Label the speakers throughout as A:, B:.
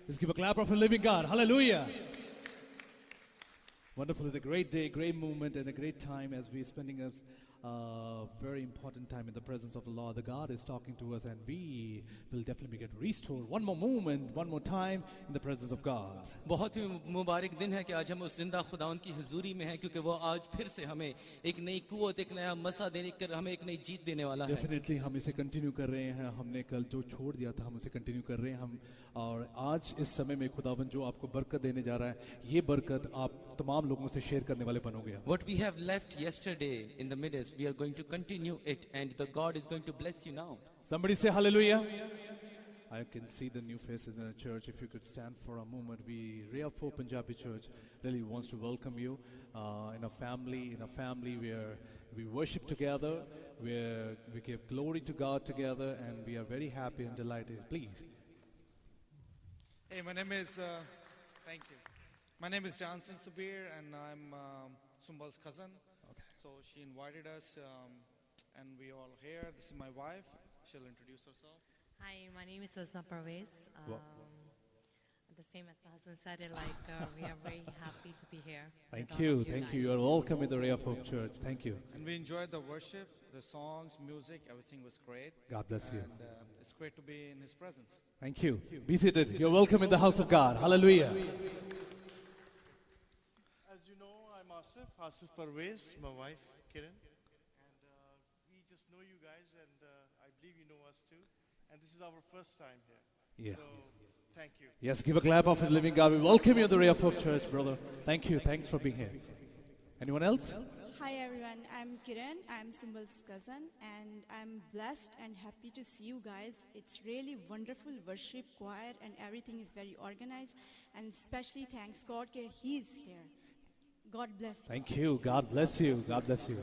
A: Just give a clap of a living God. Hallelujah. Wonderful. It's a great day, great moment, and a great time as we're spending a very important time in the presence of the Lord. The God is talking to us, and we will definitely get restored. One more moment, one more time in the presence of God.
B: बहुत ही मुबारक दिन है कि आज हम उस जिंदा खुदावंद की हुजूरी में हैं, क्योंकि वो आज फिर से हमें एक नई कुव्वत, एक नया मसा देने कर हमें एक नई जीत देने वाला है।
A: Definitely हम इसे कंटिन्यू कर रहे हैं। हमने कल जो छोड़ दिया था हम उसे कंटिन्यू कर रहे हैं हम, और आज इस समय में खुदावंद जो आपको बरकत देने जा रहा है, ये बरकत आप तमाम लोगों से शेयर करने वाले बनोगे।
B: What we have left yesterday in the midst, we are going to continue it, and the God is going to bless you now.
A: Somebody say hallelujah. I can see the new faces in the church. If you could stand for a moment, we Ray of Hope Punjabi Church really wants to welcome you in a family where we worship together, where we give glory to God together, and we are very happy and delighted. Please.
C: Hey, my name is, thank you. My name is Johnson Sabir, and I'm Sumbal's cousin.
A: Okay.
C: So she invited us, and we all here. This is my wife. She'll introduce herself.
D: Hi, my name is Usma Parvez. The same as my husband said it, we are very happy to be here.
A: Thank you. You are welcome in the Ray of Hope Church. Thank you.
C: And we enjoyed the worship, the songs, music, everything was great.
A: God bless you.
C: And it's great to be in His presence.
A: Thank you. Be seated. You're welcome in the house of God. Hallelujah.
E: As you know, I'm Asif Parvez, my wife, Kiran. And we just know you guys, and I believe you know us too. And this is our first time here.
A: Yeah.
E: So, thank you.
A: Yes, give a clap of the living God. We welcome you in the Ray of Hope Church, brother. Thank you. Thanks for being here. Anyone else?
F: Hi everyone, I'm Kiran, I'm Sumbal's cousin, and I'm blessed and happy to see you guys. It's really wonderful worship, choir, and everything is very organized, and especially thanks God that He's here. God bless you.
A: Thank you. God bless you. God bless you.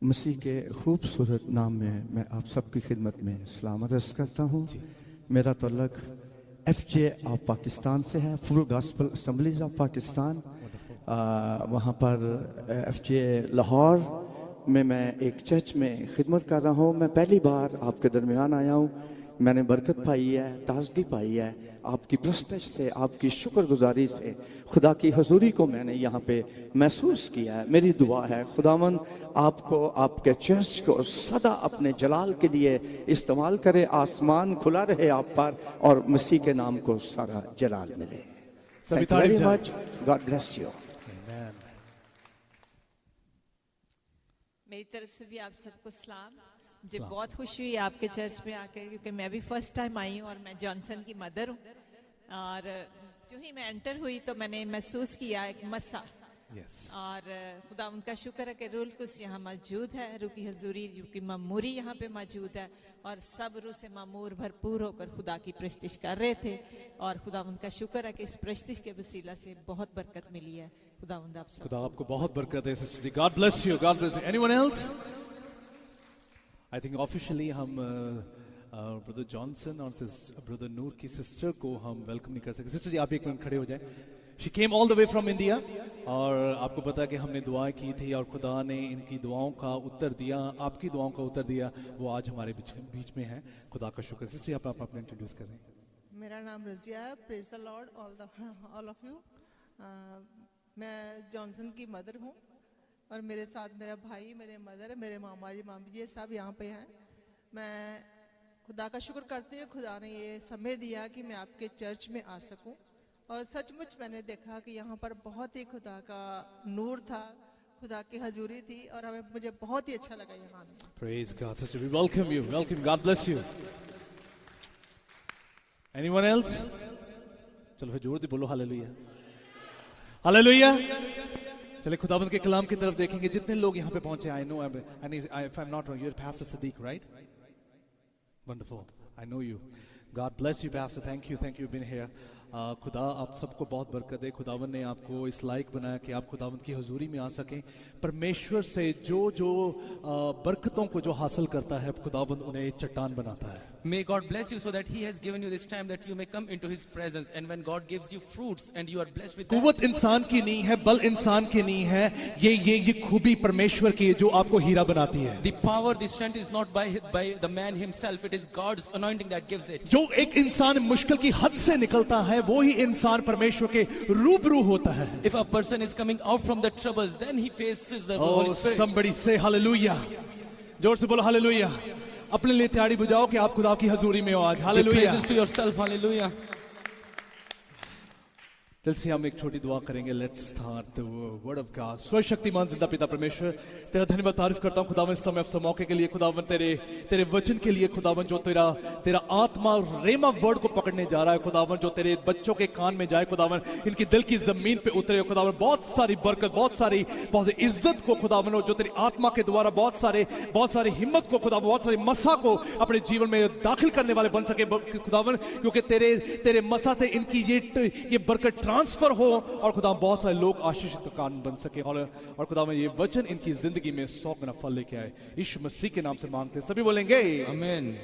G: मसीह के खूबसूरत नाम में मैं आप सबकी खिदमत में सलाम अर्ज़ करता हूँ। मेरा तल्लुक़ FJ ऑफ पाकिस्तान से है, full gospel assemblies of Pakistan. वहाँ पर FJ लाहौर में मैं एक चर्च में खिदमत कर रहा हूँ। मैं पहली बार आपके दरमियान आया हूँ। मैंने बरकत पाई है, ताज़गी पाई है आपकी प्रस्तश से, आपकी शुक्रगुजारी से। खुदा की हजूरी को मैंने यहाँ पे महसूस किया है। मेरी दुआ है खुदावंद आपको, आपके चर्च को सदा अपने जलाल के लिए इस्तेमाल करे, आसमान खुला रहे आप पर, और मसीह के नाम को सारा जलाल मिले। Thank you very much. God bless you.
A: Amen.
H: मेरी तरफ से भी आप सबको सलाम। मुझे बहुत खुशी हुई आपके चर्च में आकर, क्योंकि मैं भी फर्स्ट टाइम आई हूँ और मैं जॉनसन की मदर हूँ। और जो ही मैं एंटर हुई तो मैंने महसूस किया एक मसा। और खुदा उनका शुक्र है कि रूह कुछ यहाँ मौजूद है, रूह की हजूरी, रूह की मामूरी यहाँ पे मौजूद है, और सब रूह से मामूर भरपूर होकर खुदा की प्रस्तिश कर रहे थे। और खुदा उनका शुक्र है कि इस प्रस्तिश के वसीला से बहुत बरकत मिली है। खुदा
A: आपको बहुत बरकत है sister ji. God bless you. God bless you. Anyone else? I think officially हम ब्रदर जॉनसन और ब्रदर नूर की सिस्टर को हम वेलकम नहीं कर सकते। सिस्टर जी आप एक मिनट खड़े हो जाएं। She came all the way from India, और आपको पता है कि हमने दुआएं की थी और खुदा ने इनकी दुआओं का उत्तर दिया, आपकी दुआओं का उत्तर दिया। वो आज हमारे बीच में है। खुदा का शुक्र। सिस्टर जी आप अपना इंट्रोड्यूस करें।
I: मेरा नाम रजिया है। Praise the Lord all of you. मैं जॉनसन की मदर हूँ, और मेरे साथ मेरा भाई, मेरे मदर, मेरे मामा जी, मामी जी सब यहाँ पे हैं। मैं खुदा का शुक्र करती हूँ, खुदा ने ये समय दिया कि मैं आपके चर्च में आ सकूँ। और सचमुच मैंने देखा कि यहाँ पर बहुत ही खुदा का नूर था, खुदा की हजूरी थी, और मुझे बहुत ही अच्छा लगा यहाँ आने।
A: Praise God, sister. We welcome you. Welcome. God bless you. Anyone else? चलो फिर जोर से बोलो हालेलुया। हालेलुया। चले खुदावंद के कलाम की तरफ देखेंगे। जितने लोग यहाँ पे पहुंचे, I know, if I'm not wrong, you're Pastor Sadiq, right? Wonderful. I know you. God bless you, Pastor. Thank you you've been here. खुदा आप सबको बहुत बरकत दे। खुदावन ने आपको इस लायक बनाया कि आप खुदावन की हजूरी में आ सकें। परमेश्वर से जो बरकतों को जो हासिल करता है, खुदावन उन्हें चट्टान बनाता है।
B: May God bless you so that He has given you this time that you may come into His presence. And when God gives you fruits and you are blessed with that,
A: कुव्वत इंसान की नहीं है, बल इंसान की नहीं है, ये खूबी परमेश्वर की है जो आपको हीरा बनाती है.
B: the power, the strength is not by the man himself. It is God's anointing that gives it.
A: जो एक इंसान मुश्किल की हद से निकलता है वो ही इंसान परमेश्वर के रूबरू होता है.
B: If a person is coming out from the troubles, then he faces the Holy
A: Oh,
B: Spirit.
A: somebody say hallelujah. जोर से बोलो हालेलुया. अपने लिए तैयारी बुझाओ कि आप खुदा की हजूरी में हो आज.
B: Give
A: hallelujah.
B: praises to yourself. Hallelujah.
A: जल्दी हम एक छोटी दुआ करेंगे. Let's start the word of God. सर्वशक्तिमान जिंदा पिता परमेश्वर, तेरा धन्यवाद तारीफ करता हूं खुदावन इस समय इस मौके के लिए. खुदावन तेरे वचन के लिए खुदावन जो तेरा आत्मा रेमा वर्ड को पकड़ने जा रहा है. खुदावन जो तेरे बच्चों के कान में जाए, खुदावन इनकी दिल की जमीन पे उतरे. खुदावन बहुत सारी बरकत, बहुत सारी इज्जत को खुदावन जो तेरी आत्मा के द्वारा बहुत सारी हिम्मत को खुदावन, बहुत सारी मसा को अपने जीवन में दाखिल करने वाले बन सके खुदावन, क्योंकि तेरे मसा से इनकी ये बरकत ट्रांसफर हो और खुदा बहुत सारे लोग आशीषित कान बन सके. और खुदा में ये वचन इनकी जिंदगी में 100 गुना फल लेके आए. यीशु मसीह के नाम से मांगते हैं. सभी बोलेंगे
B: आमीन.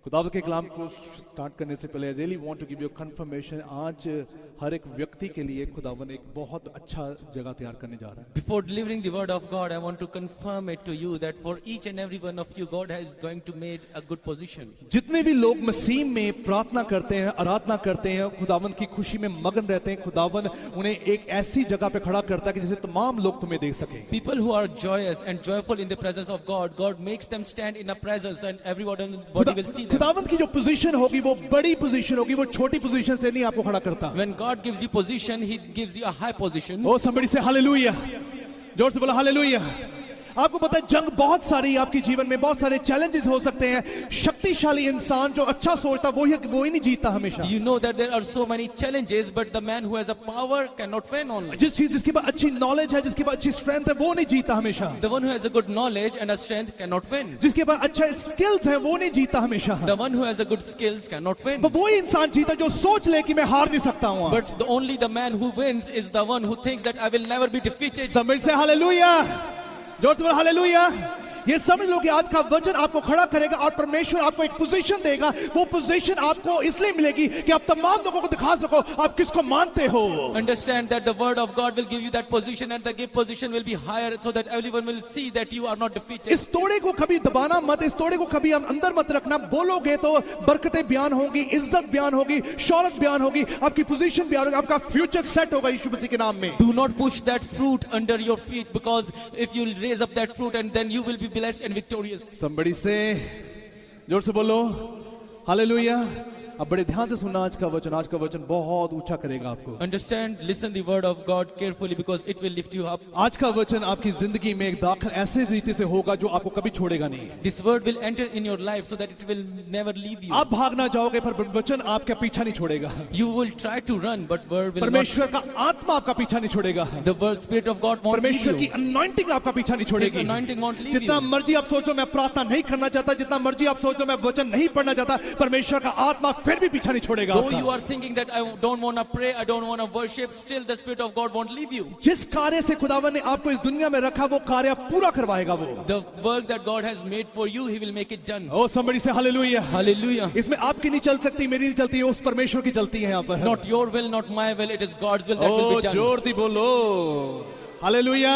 A: खुदावत के कलाम को स्टार्ट करने से पहले really want to give you confirmation. आज हर एक व्यक्ति के लिए खुदावन एक बहुत अच्छा जगह तैयार करने जा रहा है.
B: Before delivering the word of God, I want to confirm it to you that for each and every one of you, God is going to make a good position.
A: जितने भी लोग मसीह में प्रार्थना करते हैं, आराधना करते हैं, खुदावन की खुशी में मगन रहते हैं, खुदावन उन्हें एक ऐसी जगह पे खड़ा करता है कि जिसे तमाम लोग तुम्हें देख सकें.
B: People who are joyous and joyful in the presence of God, God makes them stand in a presence and everybody will see them.
A: खुदावन की जो पोजीशन होगी वो बड़ी पोजीशन होगी, वो छोटी पोजीशन से नहीं आपको खड़ा करता.
B: When God gives you position, He gives you a high position.
A: Oh, somebody say hallelujah. जोर से बोला हालेलुया. आपको पता है जंग बहुत सारी आपके जीवन में बहुत सारे चैलेंजेस हो सकते हैं. शक्तिशाली इंसान जो अच्छा सोचता वो ही नहीं जीतता हमेशा.
B: You know that there are so many challenges, but the man who has a power cannot win only.
A: जिसके पास अच्छी नॉलेज है, जिसके पास अच्छी स्ट्रेंथ है, वो नहीं जीता हमेशा.
B: The one who has a good knowledge and a strength cannot win.
A: जिसके पास अच्छा स्किल्स है वो नहीं जीता हमेशा.
B: The one who has a good skills cannot win.
A: वो इंसान जीता जो सोच ले कि मैं हार नहीं सकता हूँ.
B: But only the man who wins is the one who thinks that I will never be defeated.
A: Somebody say hallelujah. जोर से बोलो हालेलुया. ये समझ लो कि आज का वचन आपको खड़ा करेगा और परमेश्वर आपको एक पोजीशन देगा. वो पोजीशन आपको इसलिए मिलेगी कि आप तमाम लोगों को दिखा सको आप किसको मानते हो.
B: Understand that the word of God will give you that position and the gift position will be higher so that everyone will see that you are not defeated.
A: इस तोड़े को कभी दबाना मत, इस तोड़े को कभी हम अंदर मत रखना. बोलोगे तो बरकतें बयान होगी, इज्जत बयान होगी, शौहरत बयान होगी, आपकी पोजीशन बयान होगी, आपका फ्यूचर सेट होगा यीशु मसीह के नाम में.
B: Do not push that fruit under your feet, because if you raise up that fruit and then you will be blessed and victorious.
A: Somebody say, जोर से बोलो हालेलुया. अब बड़े ध्यान से सुनना आज का वचन बहुत ऊंचा करेगा आपको.
B: Understand, listen the word of God carefully because it will lift you up.
A: आज का वचन आपकी जिंदगी में एक दाखिल ऐसे रीति से होगा जो आपको कभी छोड़ेगा नहीं.
B: This word will enter in your life so that it will never leave you.
A: आप भागना जाओगे पर वचन आपका पीछा नहीं छोड़ेगा.
B: You will try to run but word will
A: परमेश्वर का आत्मा आपका पीछा नहीं छोड़ेगा.
B: The word spirit of God won't leave you.
A: परमेश्वर की anointing आपका पीछा नहीं छोड़ेगी.
B: His anointing won't leave you.
A: जितना मर्जी आप सोचो मैं प्रार्थना नहीं करना चाहता, जितना मर्जी आप सोचो मैं वचन नहीं पढ़ना चाहता, परमेश्वर का आत्मा फिर भी पीछा नहीं छोड़ेगा.
B: Though you are thinking that I don't want to pray, I don't want to worship, still the Spirit of God won't leave you.
A: जिस कार्य से खुदावन ने आपको इस दुनिया में रखा वो कार्य पूरा करवाएगा वो.
B: The work that God has made for you, He will make it done.
A: Oh, somebody say hallelujah.
B: Hallelujah.
A: इसमें आपकी नहीं चल सकती, मेरी नहीं चलती, उस परमेश्वर की चलती है यहाँ पर.
B: Not your will, not my will, it is God's will that will be done.
A: जोर दी बोलो हालेलुया.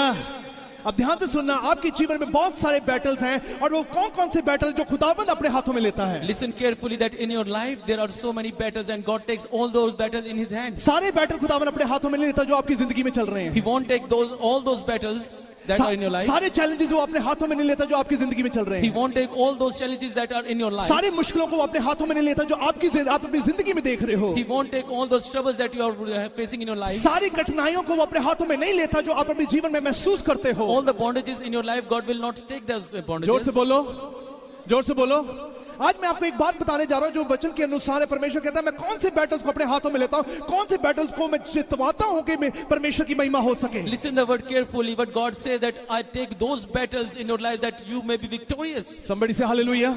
A: अब ध्यान से सुनना, आपके जीवन में बहुत सारे बैटल्स हैं और वो कौन-कौन से बैटल जो खुदावंद अपने हाथों में लेता है.
B: Listen carefully that in your life there are so many battles and God takes all those battles in His hands.
A: सारे बैटल खुदावंद अपने हाथों में नहीं लेता जो आपकी जिंदगी में चल रहे हैं.
B: He won't take all those battles that are in your life.
A: सारे चैलेंजेस वो अपने हाथों में नहीं लेता जो आपकी जिंदगी में चल रहे
B: He
A: हैं.
B: won't take all those challenges that are in your life.
A: सारे मुश्किलों को वो अपने हाथों में नहीं लेता जो आप अपनी जिंदगी में देख रहे हो.
B: He won't take all those troubles that you are facing in your life.
A: सारी कठिनाइयों को वो अपने हाथों में नहीं लेता जो आप अपने जीवन में महसूस करते हो.
B: All the bondages in your life, God will not take those bondages.
A: जोर से बोलो. आज मैं आपको एक बात बताने जा रहा हूं जो वचन के अनुसार है. परमेश्वर कहता है मैं कौन से बैटल्स को अपने हाथों में लेता हूं, कौन से बैटल्स को मैं जितवाता हूं कि परमेश्वर की महिमा हो सके.
B: Listen the word carefully. What God says that I take those battles in your life that you may be victorious.
A: Somebody say hallelujah.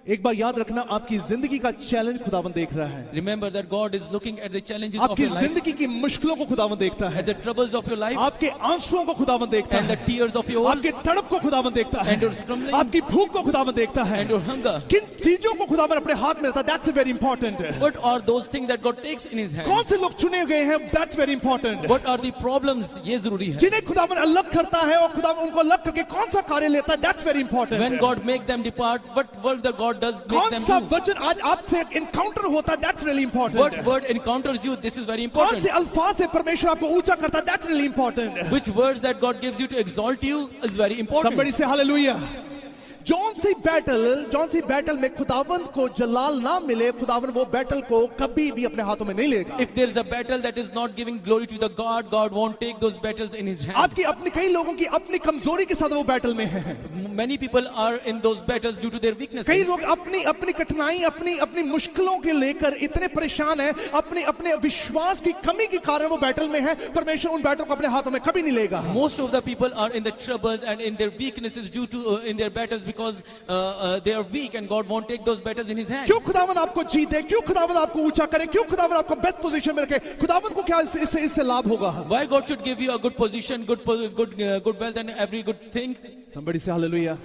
A: एक बार याद रखना, आपकी जिंदगी का चैलेंज खुदावन देख रहा है।
B: Remember that God is looking at the challenges of
A: आपकी
B: your life,
A: जिंदगी की मुश्किलों को खुदावन देखता है,
B: at the troubles of your life,
A: आपके आंसुओं को खुदावन देखता
B: and the
A: है,
B: tears of yours,
A: आपके तड़प को खुदावन देखता है,
B: and your scrambling,
A: आपकी भूख को खुदावन देखता है,
B: and your hunger.
A: किन चीजों को खुदावन अपने हाथ में रखता है, that's very important.
B: What are those things that God takes in His
A: कौन
B: hand?
A: से लोग चुने गए हैं, that's very important.
B: What are the problems? ये जरूरी है।
A: जिन्हें खुदावन अलग करता है और खुदावन उनको अलग करके कौन सा कार्य लेता है, that's very important.
B: When God make them depart, what work that God does make
A: कौन
B: them
A: सा
B: do?
A: वचन आज आपसे एनकाउंटर होता है, that's really
B: What
A: important.
B: word encounters you? This is very
A: कौन
B: important.
A: से अल्फाज से परमेश्वर आपको ऊंचा करता है, that's really important.
B: Which words that God gives you to exalt you is very important.
A: Somebody say hallelujah. जौन सी बैटल में खुदावंद को जलाल ना मिले, खुदावंद वो बैटल को कभी भी अपने हाथों में नहीं लेगा।
B: If there is a battle that is not giving glory to the God, God won't take those battles in His hand.
A: आपकी अपनी कई लोगों की अपनी कमजोरी के साथ वो बैटल में है।
B: Many people are in those battles due to their weaknesses.
A: कई लोग अपनी कठिनाई, अपनी मुश्किलों के लेकर इतने परेशान हैं, अपने विश्वास की कमी के कारण वो बैटल में है। परमेश्वर उन बैटल को अपने हाथों में कभी नहीं लेगा।
B: Most of the people are in the troubles and in their weaknesses due to in their battles because they are weak, and God won't take those battles in His hand.
A: क्यों खुदावन आपको जीत दे, क्यों खुदावन आपको ऊंचा करे, क्यों खुदावन आपको बेस्ट पोजीशन में रखे, खुदावन को क्या इससे लाभ होगा?
B: Why God should give you a good position, good wealth, and every good thing?
A: Somebody say hallelujah.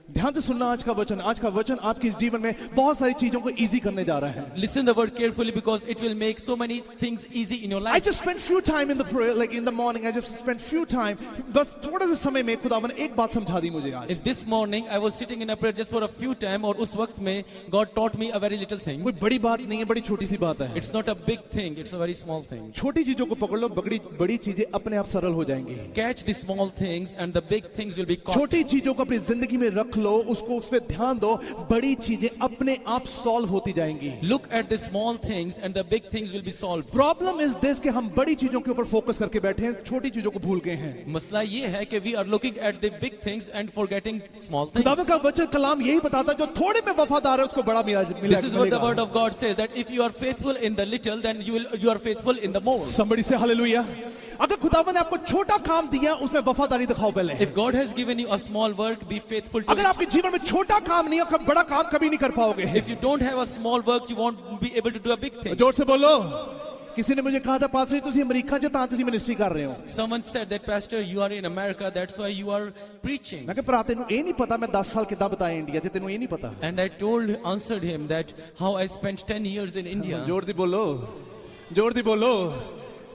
A: ध्यान से सुनना आज का वचन आपके इस जीवन में बहुत सारी चीजों को इजी करने जा रहा है।
B: Listen the word carefully because it will make so many things easy in your
A: I
B: life.
A: just spent few time in the prayer, like in the morning. I just spent few time. बस थोड़ा सा समय में खुदावन एक बात समझा दी मुझे आज।
B: In this morning, I was sitting in a prayer just for a few time, और उस वक्त में God taught me a very little thing.
A: कोई बड़ी बात नहीं है, बड़ी छोटी सी बात है।
B: It's not a big thing; it's a very small thing.
A: छोटी चीजों को पकड़ लो, बड़ी चीजें अपने आप सरल हो जाएंगी।
B: Catch the small things, and the big things will be caught.
A: छोटी चीजों को अपनी जिंदगी में रख लो, उसको उस पे ध्यान दो, बड़ी चीजें अपने आप सॉल्व होती जाएंगी।
B: Look at the small things, and the big things will be solved.
A: Problem is this कि हम बड़ी चीजों के ऊपर फोकस करके बैठे हैं, छोटी चीजों को भूल गए हैं।
B: मसला ये है कि we are looking at the big things and forgetting small things.
A: खुदावंद का वचन कलाम यही बताता है, जो थोड़े में वफादार है उसको बड़ा मिलेगा।
B: This is what the word of God says, that if you are faithful in the little, then you are faithful in the more.
A: Somebody say hallelujah. अगर खुदावंद ने आपको छोटा काम दिया, उसमें वफादारी दिखाओ पहले।
B: If God has given you a small work, be faithful to
A: अगर
B: it.
A: आपके जीवन में छोटा काम नहीं है, बड़ा काम कभी नहीं कर पाओगे।
B: If you don't have a small work, you won't be able to do a big thing.
A: जोर से बोलो। किसी ने मुझे कहा था, पास्टर तुसी अमेरिका जो तां तुसी मिनिस्ट्री कर रहे हो।
B: Someone said that, Pastor, you are in America, that's why you are preaching.
A: मैं कहा भरा तेनू ये नहीं पता मैं 10 साल कितना बताया इंडिया च, तेनू ये नहीं पता।
B: And I answered him that how I spent 10 years in India.
A: जोर दी बोलो।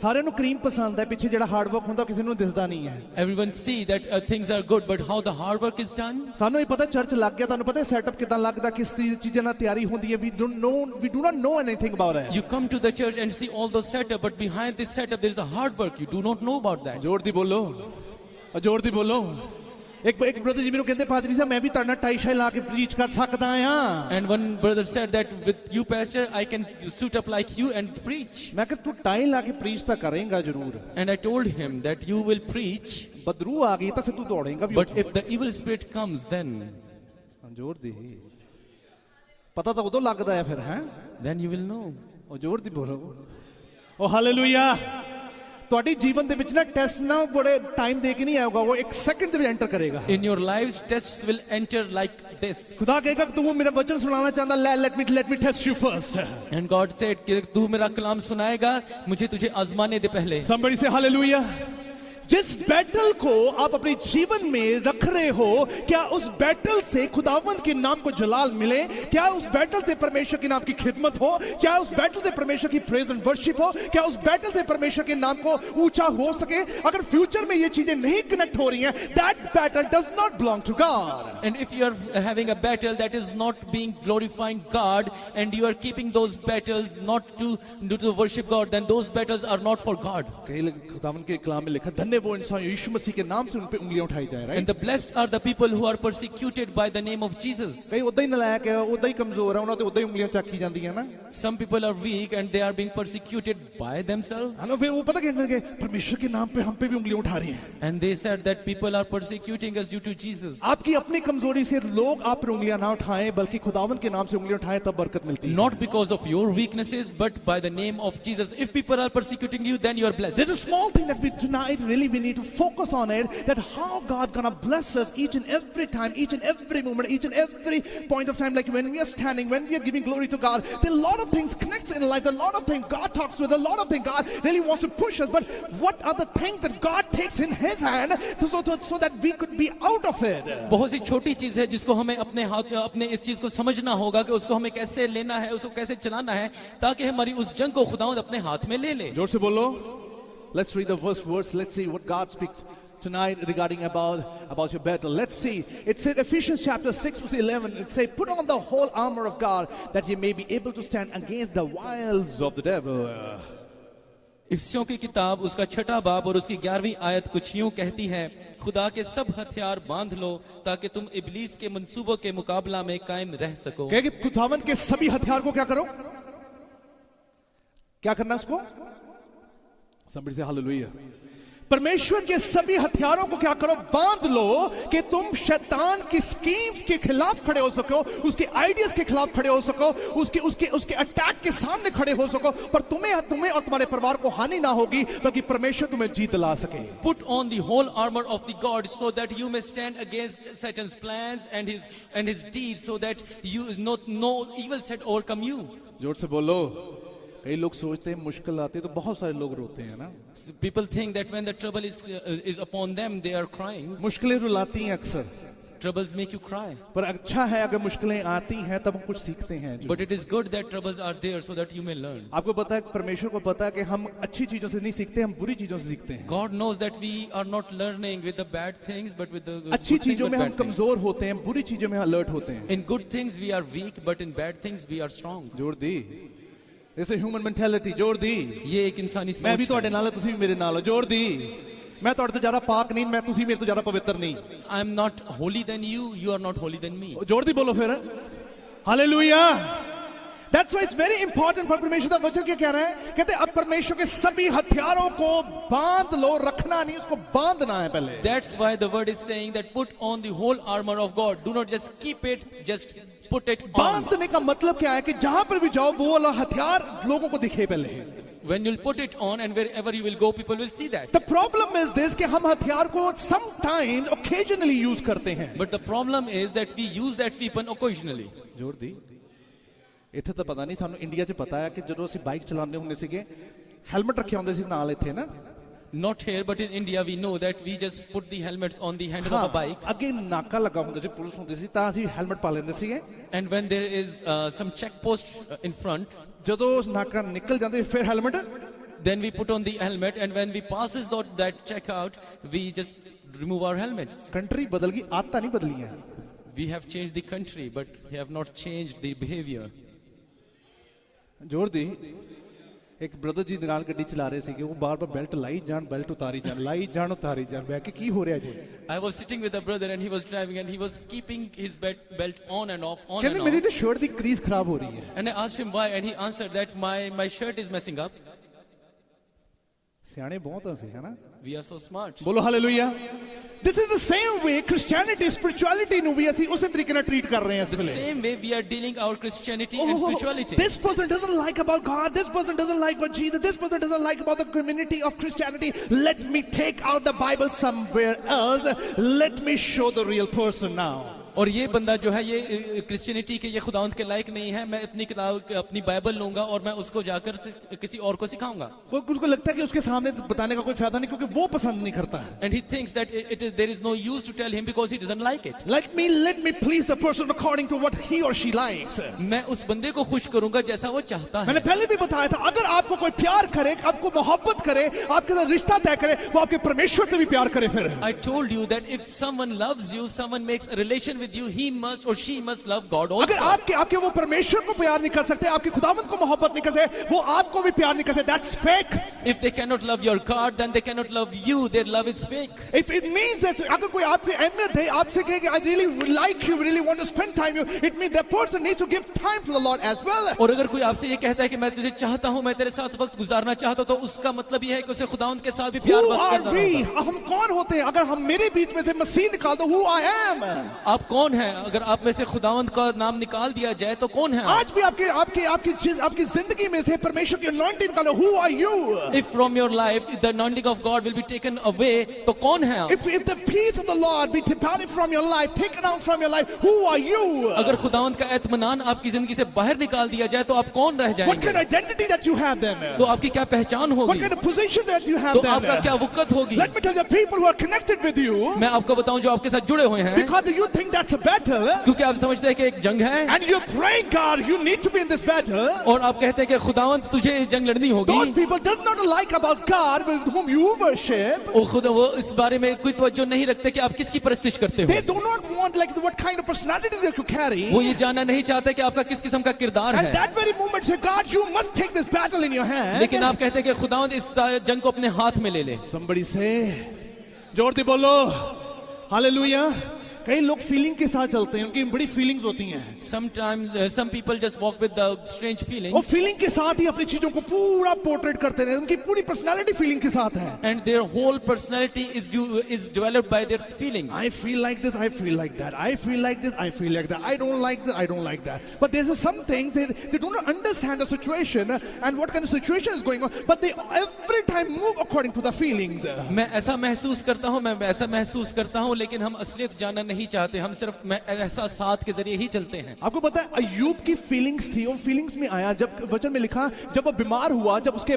A: सारे नु क्रीम पसंद है, पीछे जेड़ा हार्ड वर्क हुंदा किसी नु दिसदा नहीं है।
B: Everyone see that things are good, but how the hard work is done?
A: सानू ये पता चर्च लग गया, तानू पता है सेटअप कितना लगदा, किस चीज़ां नाल तैयारी हुंदी है। We do not know anything about it.
B: You come to the church and see all those setup, but behind this setup there is a hard work. You do not know about that.
A: जोर दी बोलो। एक brother जी मेनू कहंदे, पादरी साहब मैं भी ताड़ा tie शाई ला के प्रीच कर सकदा हां।
B: And one brother said that with you, Pastor, I can suit up like you and preach.
A: मैं कहा तू टाई ला के प्रीच तो करेगा जरूर,
B: And I told him that you will preach,
A: Badru आ गई तो फिर तू दौड़ेगा भी।
B: but if the evil spirit comes, then
A: जोर दी पता तो उदों लगदा है फिर हैं,
B: then you will know.
A: ओ जोर दी बोलो। ओ हालेलुया। ਤੁਹਾਡੀ ਜੀਵਨ ਦੇ ਵਿੱਚ ਨਾ ਟੈਸਟ ਨਾ ਬੜੇ ਟਾਈਮ ਦੇ ਕੇ ਨਹੀਂ ਆਏਗਾ, ਉਹ ਇੱਕ ਸੈਕਿੰਡ ਦੇ ਵਿੱਚ ਐਂਟਰ ਕਰੇਗਾ।
B: In your lives, tests will enter like this.
A: खुदा कहेगा कि तू मेरा वचन सुनाना चाहता, let me test you first.
B: And God said कि तू मेरा कलाम सुनाएगा, मुझे तुझे आजमाने दे पहले.
A: Somebody say hallelujah. जिस बैटल को आप अपने जीवन में रख रहे हो, क्या उस बैटल से खुदावंद के नाम को जलाल मिले? क्या उस बैटल से परमेश्वर के नाम की खिदमत हो? क्या उस बैटल से परमेश्वर की प्रेज एंड वर्शिप हो? क्या उस बैटल से परमेश्वर के नाम को ऊंचा हो सके? अगर फ्यूचर में ये चीजें नहीं कनेक्ट हो रही हैं, that battle does not belong to God.
B: And if you are having a battle that is not being glorifying God, and you are keeping those battles not to worship God, then those battles are not for God.
A: खुदावंद के कलाम में लिखा, धन्य वो इंसान यीशु मसीह के नाम से उन पे उंगलियां उठाई जाए, right?
B: And the blessed are the people who are persecuted by the name of Jesus.
A: कई उदा ही नलायक है, उदा ही कमजोर है, उन्हां ते उदा ही उंगलियां चक्की जांदियां ना।
B: Some people are weak and they are being persecuted by themselves.
A: हां, फिर वो पता क्या करेंगे, परमेश्वर के नाम पे हम पे भी उंगलियां उठा रही हैं।
B: And they said that people are persecuting us due to Jesus.
A: आपकी अपनी कमजोरी से लोग आप पर उंगलियां ना उठाएं, बल्कि खुदावंद के नाम से उंगलियां उठाएं, तब बरकत मिलती है।
B: Not because of your weaknesses, but by the name of Jesus. If people are persecuting you, then you are blessed.
A: There's a small thing that we tonight really we need to focus on it, that how God gonna bless us each and every time, each and every moment, each and every point of time. Like when we are standing, when we are giving glory to God, there are a lot of things connects in life, a lot of things God talks with, a lot of things God really wants to push us. But what are the things that God takes in His hand so that we could be out of it?
B: बहुत सी छोटी चीज है जिसको हमें अपने हाथ अपने इस चीज को समझना होगा कि उसको हमें कैसे लेना है, उसको कैसे चलाना है, ताकि हमारी उस जंग को खुदावंद अपने हाथ में ले ले.
A: जोर से बोलो. Let's read the first verse. Let's see what God speaks tonight regarding about your battle. Let's see. It said Ephesians chapter 6:11. It says, put on the whole armor of God that you may be able to stand against the wiles of the devil.
B: इफ्सियों की किताब उसका 6वां बाब और उसकी 11वीं आयत कुछ यूं कहती है, खुदा के सब हथियार बांध लो ताकि तुम इब्लीस के मंसूबों के मुकाबला में कायम रह सको.
A: कहे कि खुदावंद के सभी हथियार को क्या करो? क्या करना उसको? Somebody say hallelujah. परमेश्वर के सभी हथियारों को क्या करो? बांध लो कि तुम शैतान की स्कीम्स के खिलाफ खड़े हो सको, उसके आइडियाज के खिलाफ खड़े हो सको, उसके अटैक के सामने खड़े हो सको, पर तुम्हें और तुम्हारे परिवार को हानि ना होगी, बल्कि परमेश्वर तुम्हें जीत ला सके.
B: Put on the whole armor of the God so that you may stand against Satan's plans and his deeds, so that no evil shall overcome you.
A: जोर से बोलो. कई लोग सोचते हैं मुश्किल आती है तो बहुत सारे लोग रोते हैं ना.
B: People think that when the trouble is upon them, they are crying.
A: मुश्किलें रुलाती हैं अक्सर.
B: Troubles make you cry.
A: पर अच्छा है अगर मुश्किलें आती हैं तब हम कुछ सीखते हैं.
B: But it is good that troubles are there so that you may learn.
A: आपको पता है, परमेश्वर को पता है कि हम अच्छी चीजों से नहीं सीखते, हम बुरी चीजों से सीखते हैं.
B: God knows that we are not learning with the bad things, but with the
A: अच्छी चीजों में हम कमजोर होते हैं, बुरी चीजों में अलर्ट होते हैं.
B: In good things we are weak, but in bad things we are strong.
A: जोर दी. It's a human mentality. जोर दी.
B: ये एक इंसानी सोच है.
A: मैं भी ਤੁਹਾਡੇ ਨਾਲ, ਤੁਸੀਂ ਵੀ ਮੇਰੇ ਨਾਲ हो. जोर दी. मैं ਤੁਹਾਡੇ ਤੋਂ ਜ਼ਿਆਦਾ ਪਾਕ ਨਹੀਂ, मैं ਤੁਸੀਂ ਮੇਰੇ ਤੋਂ ਜ਼ਿਆਦਾ ਪਵਿੱਤਰ ਨਹੀਂ.
B: I am not holy than you, you are not holy than me.
A: जोर दी बोलो फिर. Hallelujah. That's why it's very important for परमेश्वर का वचन क्या कह रहा है? कहते अब परमेश्वर के सभी हथियारों को बांध लो, रखना नहीं, उसको बांधना है पहले.
B: That's why the word is saying that put on the whole armor of God. Do not just keep it, just put it on.
A: बांधने का मतलब क्या है कि जहां पर भी जाओ वो वाला हथियार लोगों को दिखे पहले.
B: When you'll put it on and wherever you will go, people will see that.
A: The problem is this कि हम हथियार को sometimes occasionally use करते हैं.
B: But the problem is that we use that weapon occasionally.
A: जोर दी. ਇੱਥੇ ਤਾਂ ਪਤਾ ਨਹੀਂ, ਸਾਨੂੰ ਇੰਡੀਆ 'ਚ ਪਤਾ ਹੈ ਕਿ ਜਦੋਂ ਅਸੀਂ ਬਾਈਕ ਚਲਾਉਂਦੇ ਹੁੰਦੇ ਸੀਗੇ ਹੈਲਮਟ ਰੱਖੇ ਹੁੰਦੇ ਸੀ ਨਾਲ ਇੱਥੇ ਨਾ.
B: Not here, but in India we know that we just put the helmets on the handle of a bike.
A: ਅੱਗੇ ਨਾਕਾ ਲੱਗਾ ਹੁੰਦਾ ਸੀ, ਪੁਲਿਸ ਹੁੰਦੀ ਸੀ, ਤਾਂ ਅਸੀਂ ਹੈਲਮਟ ਪਾ ਲੈਂਦੇ ਸੀਗੇ.
B: And when there is some check post in front,
A: ਜਦੋਂ ਨਾਕਾ ਨਿਕਲ ਜਾਂਦੇ ਫਿਰ helmet.
B: then we put on the helmet, and when we passes that check out, we just remove our helmets.
A: Country ਬਦਲ ਗਈ, ਆਦਤਾਂ ਨਹੀਂ ਬਦਲੀਆਂ.
B: We have changed the country, but we have not changed the behavior.
A: जोर दी. एक brother जी ਨਾਲ ਗੱਡੀ ਚਲਾ ਰਹੇ ਸੀਗੇ, ਉਹ ਬਾਰ-ਬਾਰ ਬੈਲਟ ਲਾਈ ਜਾਣ, ਬੈਲਟ ਉਤਾਰੀ ਜਾਣ, ਲਾਈ ਜਾਣ, ਉਤਾਰੀ ਜਾਣ. ਮੈਂ ਕਿ ਕੀ ਹੋ ਰਿਹਾ ਜੀ?
B: I was sitting with a brother and he was driving and he was keeping his belt on and off, on
A: ਕਹਿੰਦੇ
B: and
A: ਮੇਰੀ
B: off.
A: ਤੇ ਸ਼ਰਟ ਦੀ ਕਰੀਜ਼ ਖਰਾਬ ਹੋ ਰਹੀ ਹੈ.
B: And I asked him why, and he answered that my shirt is messing up.
A: ਸਿਆਣੇ ਬਹੁਤ ਹਸੀਂ ਹੈ ਨਾ.
B: We are so smart.
A: बोलो hallelujah. This is the same way Christianity, spirituality ਨੂੰ ਵੀ ਅਸੀਂ ਉਸੇ ਤਰੀਕੇ ਨਾਲ ਟ੍ਰੀਟ ਕਰ ਰਹੇ ਹਾਂ ਇਸ
B: The
A: ਵੇਲੇ.
B: same way we are dealing our Christianity and spirituality.
A: This person doesn't like about God, this person doesn't like about Jesus, this person doesn't like about the community of Christianity. Let me take out the Bible somewhere else. Let me show the real person now.
B: और ये बंदा जो है ये Christianity के ये खुदावंद के लायक नहीं है, मैं अपनी किताब अपनी बाइबल लूंगा और मैं उसको जाकर किसी और को सिखाऊंगा.
A: वो उनको लगता है कि उसके सामने बताने का कोई फायदा नहीं, क्योंकि वो पसंद नहीं करता है.
B: And he thinks that there is no use to tell him because he doesn't like it.
A: Let me please the person according to what he or she likes.
B: मैं उस बंदे को खुश करूंगा जैसा वो चाहता है.
A: मैंने पहले भी बताया था, अगर आपको कोई प्यार करे, आपको मोहब्बत करे, आपके साथ रिश्ता तय करे, वो आपके परमेश्वर से भी प्यार करे. फिर
B: I told you that if someone loves you, someone makes a relation with you, he must or she must love God also.
A: अगर आपके वो परमेश्वर को प्यार नहीं कर सकते, आपके खुदावंद को मोहब्बत नहीं करते, वो आपको भी प्यार नहीं करते. That's fake.
B: If they cannot love your God, then they cannot love you. Their love is fake.
A: If it means that अगर कोई आपकी अहमियत है, आपसे कहे कि I really like you, really want to spend time with you, it means that person needs to give time to the Lord as well.
B: और अगर कोई आपसे ये कहता है कि मैं तुझे चाहता हूं, मैं तेरे साथ वक्त गुजारना चाहता हूं, तो उसका मतलब ये है कि उसे खुदावंद के साथ भी प्यार
A: Who
B: वक्त
A: are
B: करना
A: we?
B: होगा.
A: हम कौन होते हैं? अगर हम मेरे बीच में से मसीह निकाल दो, who I am.
B: आप कौन है? अगर आप में से खुदावंद का नाम निकाल दिया जाए तो कौन है?
J: आज भी आपकी जिंदगी में से परमेश्वर की anointing निकालो. Who are you?
B: If from your life the anointing of God will be taken away, तो कौन है आप?
J: If the peace of the Lord be departed from your life, taken out from your life, who are you?
B: अगर खुदावंद का एतमानान आपकी जिंदगी से बाहर निकाल दिया जाए तो आप कौन रह
J: What kind
B: जाएंगे?
J: of identity that you have then?
B: तो आपकी क्या पहचान
J: What
B: होगी?
J: kind of position that you have
B: तो
J: then?
B: आपका क्या वक़्त होगी?
J: Let me tell you, people who are connected with you,
B: मैं आपको बताऊं जो आपके साथ जुड़े हुए हैं,
J: because you think that's a battle,
B: क्योंकि आप समझते हैं कि एक जंग है
J: and you're praying, God, you need to be in this battle.
B: और आप कहते हैं कि खुदावंद तुझे ये जंग लड़नी
J: Those
B: होगी,
J: people does not like about God with whom you worship.
B: और खुदा वो इस बारे में कोई तवज्जो नहीं रखते कि आप किसकी परस्तिश करते
J: They
B: हो.
J: do not want like what kind of personality that you carry.
B: वो ये जानना नहीं चाहते कि आपका किस किस्म का किरदार
J: And
B: है.
J: that very moment say, God, you must take this battle in your hand.
B: लेकिन आप कहते हैं कि खुदावंद इस जंग को अपने हाथ में ले ले.
J: Somebody say, जोर से बोलो, हालेलुया. कई लोग फीलिंग के साथ चलते हैं, उनकी बड़ी फीलिंग्स होती हैं.
B: Sometimes some people just walk with the strange
J: वो
B: feelings
J: फीलिंग के साथ ही अपनी चीजों को पूरा पोर्ट्रेट करते हैं. उनकी पूरी पर्सनालिटी फीलिंग के साथ है.
B: and their whole personality is developed by their feelings.
J: I feel like this, I feel like that. I feel like this, I feel like that. I don't like this, I don't like that. But there's some things they do not understand the situation and what kind of situation is going on. But they every time move according to the feelings.
B: मैं ऐसा महसूस करता हूँ, मैं ऐसा महसूस करता हूँ, लेकिन हम असलियत जानना नहीं चाहते. हम सिर्फ एहसासात के जरिए ही चलते हैं.
J: आपको पता है अय्यूब की फीलिंग्स थी, वो फीलिंग्स में आया जब वचन में लिखा, जब वो बीमार हुआ, जब उसके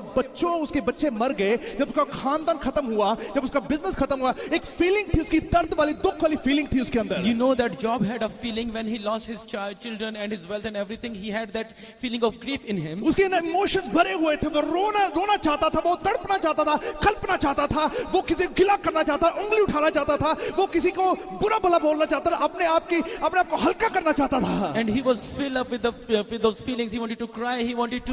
J: बच्चे मर गए, जब उसका खानदान खत्म हुआ, जब उसका बिजनेस खत्म हुआ, एक फीलिंग थी उसकी, दर्द वाली, दुख वाली फीलिंग थी उसके अंदर.
B: You know that Job had a feeling when he lost his children and his wealth and everything. He had that feeling of grief in him.
J: उसके इमोशंस भरे हुए थे. वो रोना चाहता था, वो तड़पना चाहता था, कल्पना चाहता था, वो किसी गिला करना चाहता, उंगली उठाना चाहता था, वो किसी को बुरा भला बोलना चाहता था, अपने आप को हल्का करना चाहता था.
B: And he was filled up with those feelings. He wanted to cry. He wanted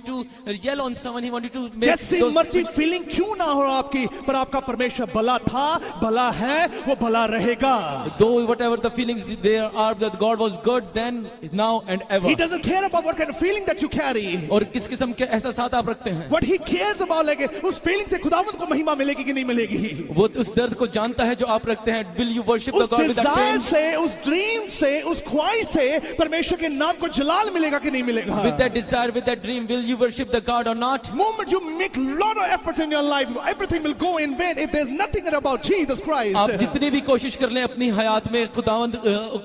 B: to yell on someone. He wanted to make
J: जैसी
B: those
J: मर्जी फीलिंग क्यों ना हो आपकी, पर आपका परमेश्वर भला था, भला है, वो भला रहेगा.
B: Though whatever the feelings there are, that God was good then, now and ever.
J: He doesn't care about what kind of feeling that you carry.
B: और किस किस्म के एहसासात आप रखते हैं.
J: What he cares about, like उस फीलिंग से खुदावंद को महिमा मिलेगी कि नहीं मिलेगी.
B: वो उस दर्द को जानता है जो आप रखते हैं. Will you worship the God with that pain?
J: से, उस ड्रीम से, उस ख्वाहिश से परमेश्वर के नाम को जलाल मिलेगा कि नहीं मिलेगा.
B: With that desire, with that dream, will you worship the God or not?
J: Moment you make lot of efforts in your life, everything will go in vain if there's nothing about Jesus Christ.
B: आप जितनी भी कोशिश कर लें अपनी हयात में खुदावंद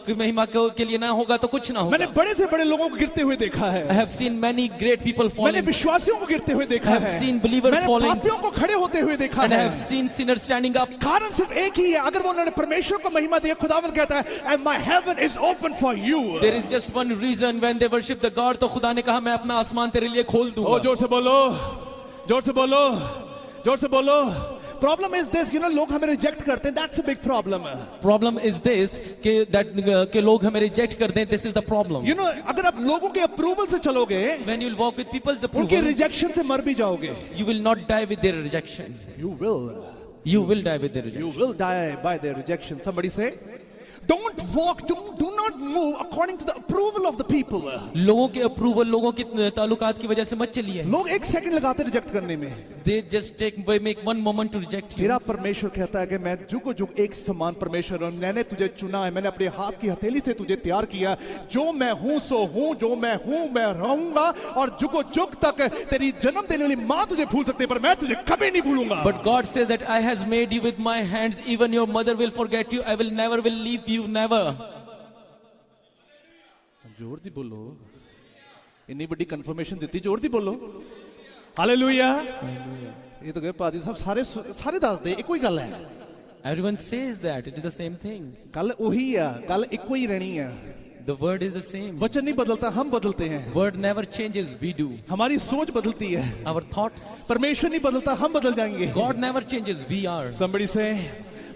B: की महिमा के लिए ना होगा तो कुछ ना होगा.
J: मैंने बड़े से बड़े लोगों को गिरते हुए देखा है.
B: I have seen many great people falling.
J: मैंने विश्वासियों को गिरते हुए देखा
B: I have
J: है.
B: seen believers
J: मैंने
B: falling.
J: पापियों को खड़े होते हुए देखा
B: And I
J: है.
B: have seen sinners standing up.
J: कारण सिर्फ एक ही है, अगर वो उन्होंने परमेश्वर को महिमा दी, खुदावंद कहता है, and my heaven is open for you.
B: There is just one reason when they worship the God, तो खुदा ने कहा मैं अपना आसमान तेरे लिए खोल दूंगा.
J: जोर से बोलो, जोर से बोलो, जोर से बोलो. Problem is this, लोग हमें रिजेक्ट करते हैं. That's a big problem.
B: Problem is this कि लोग हमें रिजेक्ट कर दें. This is the problem.
J: अगर आप लोगों के अप्रूवल से चलोगे,
B: When you walk with people's
J: उनके
B: approval,
J: रिजेक्शन से मर भी जाओगे.
B: you will not die with their rejection.
J: You will.
B: You will die with their rejection.
J: You will die by their rejection. Somebody say, don't walk, do not move according to the approval of the people.
B: लोगों के approval, लोगों के ताल्लुकात की वजह से मत चलिए.
J: लोग एक सेकंड लगाते रिजेक्ट करने में.
B: They just make one moment to reject you.
J: तेरा परमेश्वर कहता है कि मैं जुगो जुग एक समान परमेश्वर हूं. मैंने तुझे चुना है, मैंने अपने हाथ की हथेली से तुझे तैयार किया. जो मैं हूं सो हूं, जो मैं हूं मैं रहूंगा, और जुगो जुग तक तेरी जन्म देने वाली मां तुझे भूल सकती है, पर मैं तुझे कभी नहीं भूलूंगा.
B: But God says that I has made you with my hands. Even your mother will forget you. I will never leave you, never.
J: जोर दी बोलो. इतनी बड़ी कंफर्मेशन देती, जोर दी बोलो. हालेलुया. ये तो गए पादी साहब सारे दस दे, एक ही गल है.
B: Everyone says that it is the same thing.
J: गल वही है, गल एक ही रहनी है.
B: The word is the same.
J: वचन नहीं बदलता, हम बदलते हैं.
B: Word never changes, we do.
J: हमारी सोच बदलती है.
B: Our thoughts.
J: परमेश्वर नहीं बदलता, हम बदल जाएंगे.
B: God never changes, we are.
J: Somebody say,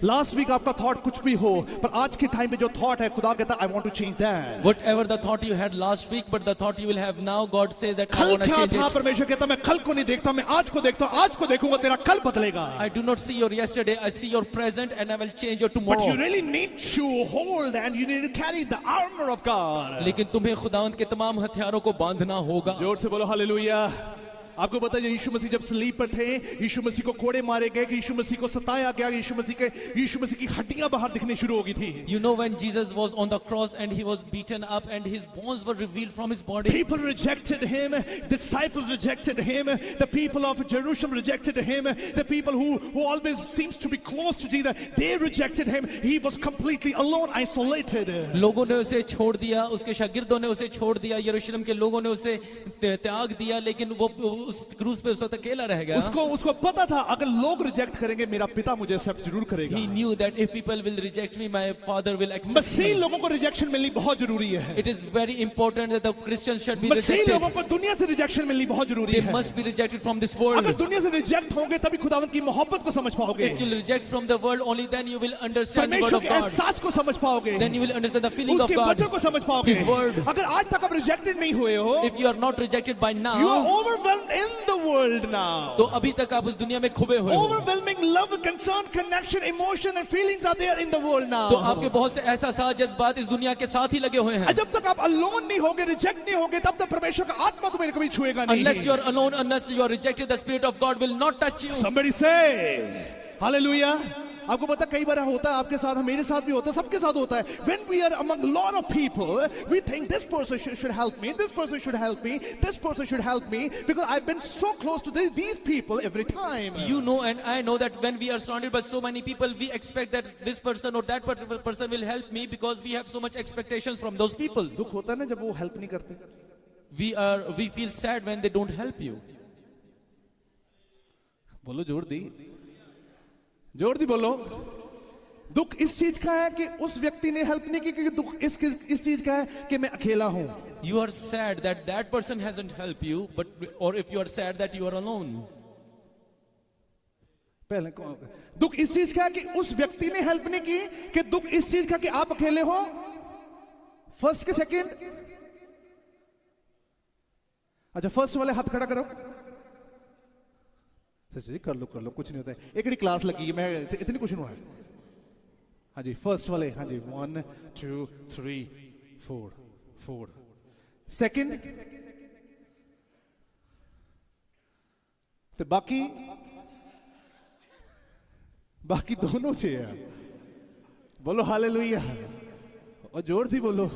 J: last week आपका थॉट कुछ भी हो, पर आज के टाइम में जो थॉट है, खुदा कहता है I want to change that.
B: Whatever the thought you had last week, but the thought you will have now, God says that I want to change it.
J: परमेश्वर कहता मैं कल को नहीं देखता, मैं आज को देखता हूं. आज को देखूंगा, तेरा कल बदलेगा.
B: I do not see your yesterday, I see your present, and I will change your tomorrow.
J: But you really need to hold and you need to carry the armor of God.
B: लेकिन तुम्हें खुदावंद के तमाम हथियारों को बांधना होगा.
J: जोर से बोलो हालेलुया. आपको पता है यीशु मसीह जब स्लीप पर थे, यीशु मसीह को कोड़े मारे गए, कि यीशु मसीह को सताया गया, यीशु मसीह की हड्डियां बाहर दिखनी शुरू हो गई थी.
B: You know, when Jesus was on the cross and he was beaten up and his bones were revealed from his body.
J: People rejected him, disciples rejected him, the people of Jerusalem rejected him, the people who always seems to be close to Jesus, they rejected him. He was completely alone, isolated.
B: लोगों ने उसे छोड़ दिया, उसके शागिर्दों ने उसे छोड़ दिया, यरूशलेम के लोगों ने उसे त्याग दिया, लेकिन वो उस क्रूस पे उस वक्त अकेला रह गया.
J: उसको पता था अगर लोग रिजेक्ट करेंगे मेरा पिता मुझे एक्सेप्ट जरूर करेगा.
B: He knew that if people will reject me, my father will accept me.
J: मसीह लोगों को रिजेक्शन मिलनी बहुत जरूरी है.
B: It is very important that the Christians should be
J: Masih
B: rejected.
J: लोगों को दुनिया से रिजेक्शन मिलनी बहुत जरूरी
B: They
J: है.
B: must be rejected from this world.
J: अगर दुनिया से रिजेक्ट होंगे तभी खुदावंत की मोहब्बत को समझ पाओगे.
B: If you reject from the world, only then you will understand the word
J: परमेश्वर
B: of
J: के
B: God.
J: एहसास को समझ पाओगे.
B: Then you will understand the feeling of
J: उसके
B: God.
J: वचन को समझ पाओगे.
B: His word.
J: अगर आज तक आप रिजेक्टेड नहीं हुए हो,
B: If you are not rejected by now,
J: you are overwhelmed in the world now.
B: तो अभी तक आप उस दुनिया में खुबे हुए हो.
J: Overwhelming love, concern, connection, emotion and feelings are there in the world now.
B: तो आपके बहुत से एहसास जज्बात इस दुनिया के साथ ही लगे हुए हैं.
J: जब तक आप alone नहीं होगे, रिजेक्ट नहीं होगे, तब तक परमेश्वर का आत्मा तुम्हें कभी छुएगा नहीं.
B: Unless you are alone, unless you are rejected, the Spirit of God will not touch you.
J: Somebody say, Hallelujah. आपको पता कई बार होता है, आपके साथ, मेरे साथ भी होता है, सबके साथ होता है. When we are among a lot of people, we think this person should help me, this person should help me, this person should help me, because I've been so close to these people every time.
B: You know and I know that when we are surrounded by so many people, we expect that this person or that particular person will help me because we have so much expectations from those people.
J: दुख होता है ना जब वो help नहीं करते.
B: We feel sad when they don't help you.
J: बोलो जोर दी बोलो. दुख इस चीज का है कि उस व्यक्ति ने हेल्प नहीं की, क्योंकि दुख इस चीज का है कि मैं अकेला हूं.
B: You are sad that that person hasn't helped you, but or if you are sad that you are alone.
J: पहले दुख इस चीज का है कि उस व्यक्ति ने हेल्प नहीं की, कि दुख इस चीज का कि आप अकेले हो. फर्स्ट के सेकंड. अच्छा, फर्स्ट वाले हाथ खड़ा करो. जी कर लो कुछ नहीं होता है. एक क्लास लगी है, मैं इतनी कुछ नहीं हुआ है. हाँ जी, फर्स्ट वाले. हाँ जी, 1 2 3 4. सेकंड. तो बाकी दोनों चाहिए. बोलो हालेलुया. और जोर से बोलो.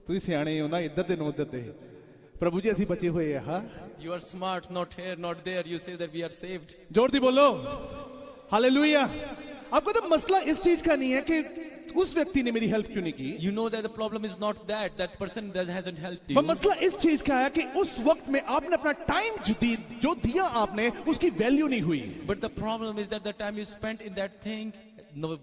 J: तुम सियाने हो ना, इधर दे नो उधर दे. प्रभु जी ऐसी बचे हुए हैं. हाँ,
B: You are smart, not here, not there. You say that we are saved.
J: जोर दी बोलो हालेलुया. आपको तो मसला इस चीज का नहीं है कि उस व्यक्ति ने मेरी हेल्प क्यों नहीं की.
B: You know that the problem is not that person hasn't helped you.
J: पर मसला इस चीज का है कि उस वक्त में आपने अपना टाइम जो दिया आपने, उसकी वैल्यू नहीं हुई.
B: But the problem is that the time you spent in that thing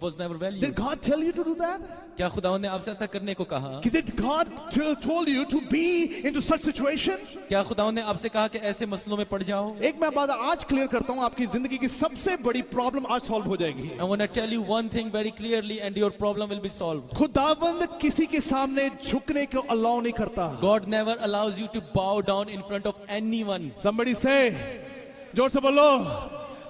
B: was never valued.
J: Did God tell you to do that?
B: क्या खुदावंद ने आपसे ऐसा करने को कहा?
J: Did God told you to be into such situation?
B: क्या खुदावंद ने आपसे कहा कि ऐसे मसलों में पड़ जाओ?
J: एक मैं बात आज क्लियर करता हूं, आपकी जिंदगी की सबसे बड़ी प्रॉब्लम आज सॉल्व हो जाएगी.
B: I want to tell you one thing very clearly and your problem will be solved.
J: खुदावंद किसी के सामने झुकने को अलाउ नहीं करता.
B: God never allows you to bow down in front of anyone.
J: Somebody say, जोर से बोलो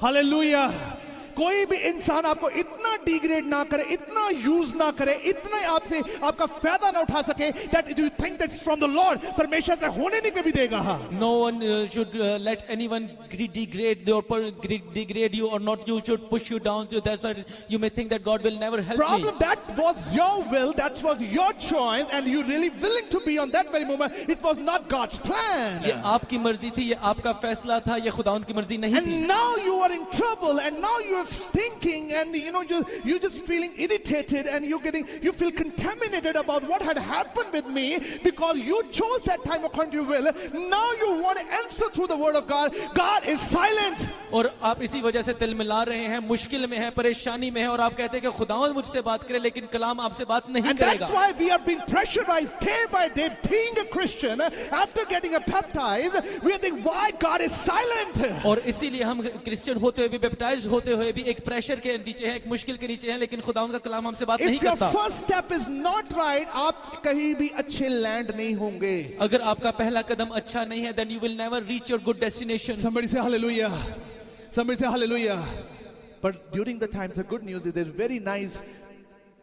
J: हालेलुया. कोई भी इंसान आपको इतना डिग्रेड ना करे, इतना यूज ना करे, इतना आपसे आपका फायदा ना उठा सके, that you think that's from the Lord. परमेश्वर से होने नहीं कभी देगा.
B: No one should let anyone degrade you or not. You should push you down. So that's why you may think that God will never help
J: Problem,
B: me.
J: that was your will, that was your choice, and you really willing to be on that very moment. It was not God's plan.
B: ये आपकी मर्जी थी, ये आपका फैसला था, ये खुदावंद की मर्जी नहीं थी.
J: And now you are in trouble, and now you are thinking, and you're just feeling irritated, and you feel contaminated about what had happened with me because you chose that time according to your will. Now you want to answer through the word of God. God is silent.
B: और आप इसी वजह से तिल मिला रहे हैं, मुश्किल में हैं, परेशानी में हैं, और आप कहते हैं कि खुदावंद मुझसे बात करे, लेकिन कलाम आपसे बात नहीं
J: And
B: करेगा.
J: that's why we are being pressurized day by day. Being a Christian, after getting baptized, we are thinking, why God is silent?
B: और इसीलिए हम क्रिश्चियन होते हुए भी, बैप्टाइज होते हुए भी एक प्रेशर के नीचे हैं, एक मुश्किल के नीचे हैं, लेकिन खुदावंद का कलाम हमसे बात नहीं
J: If your
B: करता.
J: first step is not right, आप कहीं भी अच्छे लैंड नहीं होंगे.
B: अगर आपका पहला कदम अच्छा नहीं है, then you will never reach your good destination.
J: Somebody say hallelujah. Somebody say hallelujah. But during the times, the good news is there's very nice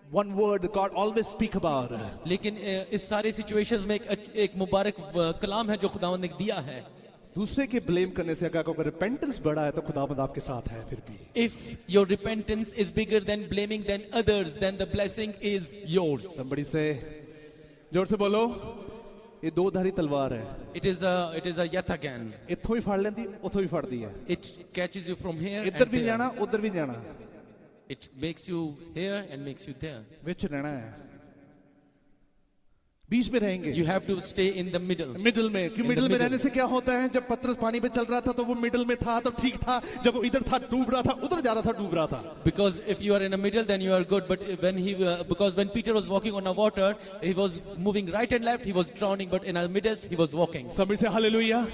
J: one word that God always speak about.
B: लेकिन इस सारे situations में एक मुबारक कलाम है जो खुदावंद ने दिया है.
J: दूसरे के ब्लेम करने से अगर रिपेंटेंस बड़ा है तो खुदावंद आपके साथ है फिर भी.
B: If your repentance is bigger than blaming than others, then the blessing is yours.
J: Somebody say, जोर से बोलो, ये दो धारी तलवार है.
B: It is a yataghan.
J: इत्थों भी फाड़ लेंदी, उथों भी फाड़दी है.
B: It catches you from here
J: इधर
B: and
J: भी
B: there.
J: जाना, उधर भी जाना.
B: It makes you here and makes you there.
J: विच रहना है. बीच में रहेंगे.
B: You have to stay in the middle.
J: Middle में, क्यों
B: In the
J: मिडिल में
B: middle.
J: रहने से क्या होता है? जब पतरस पानी पे चल रहा था तो वो मिडिल में था तो ठीक था. जब वो इधर था डूब रहा था, उधर जा रहा था डूब रहा था.
B: Because if you are in the middle, then you are good. But because when Peter was walking on the water, he was moving right and left. He was drowning, but in the midst, he was walking.
J: Somebody say hallelujah.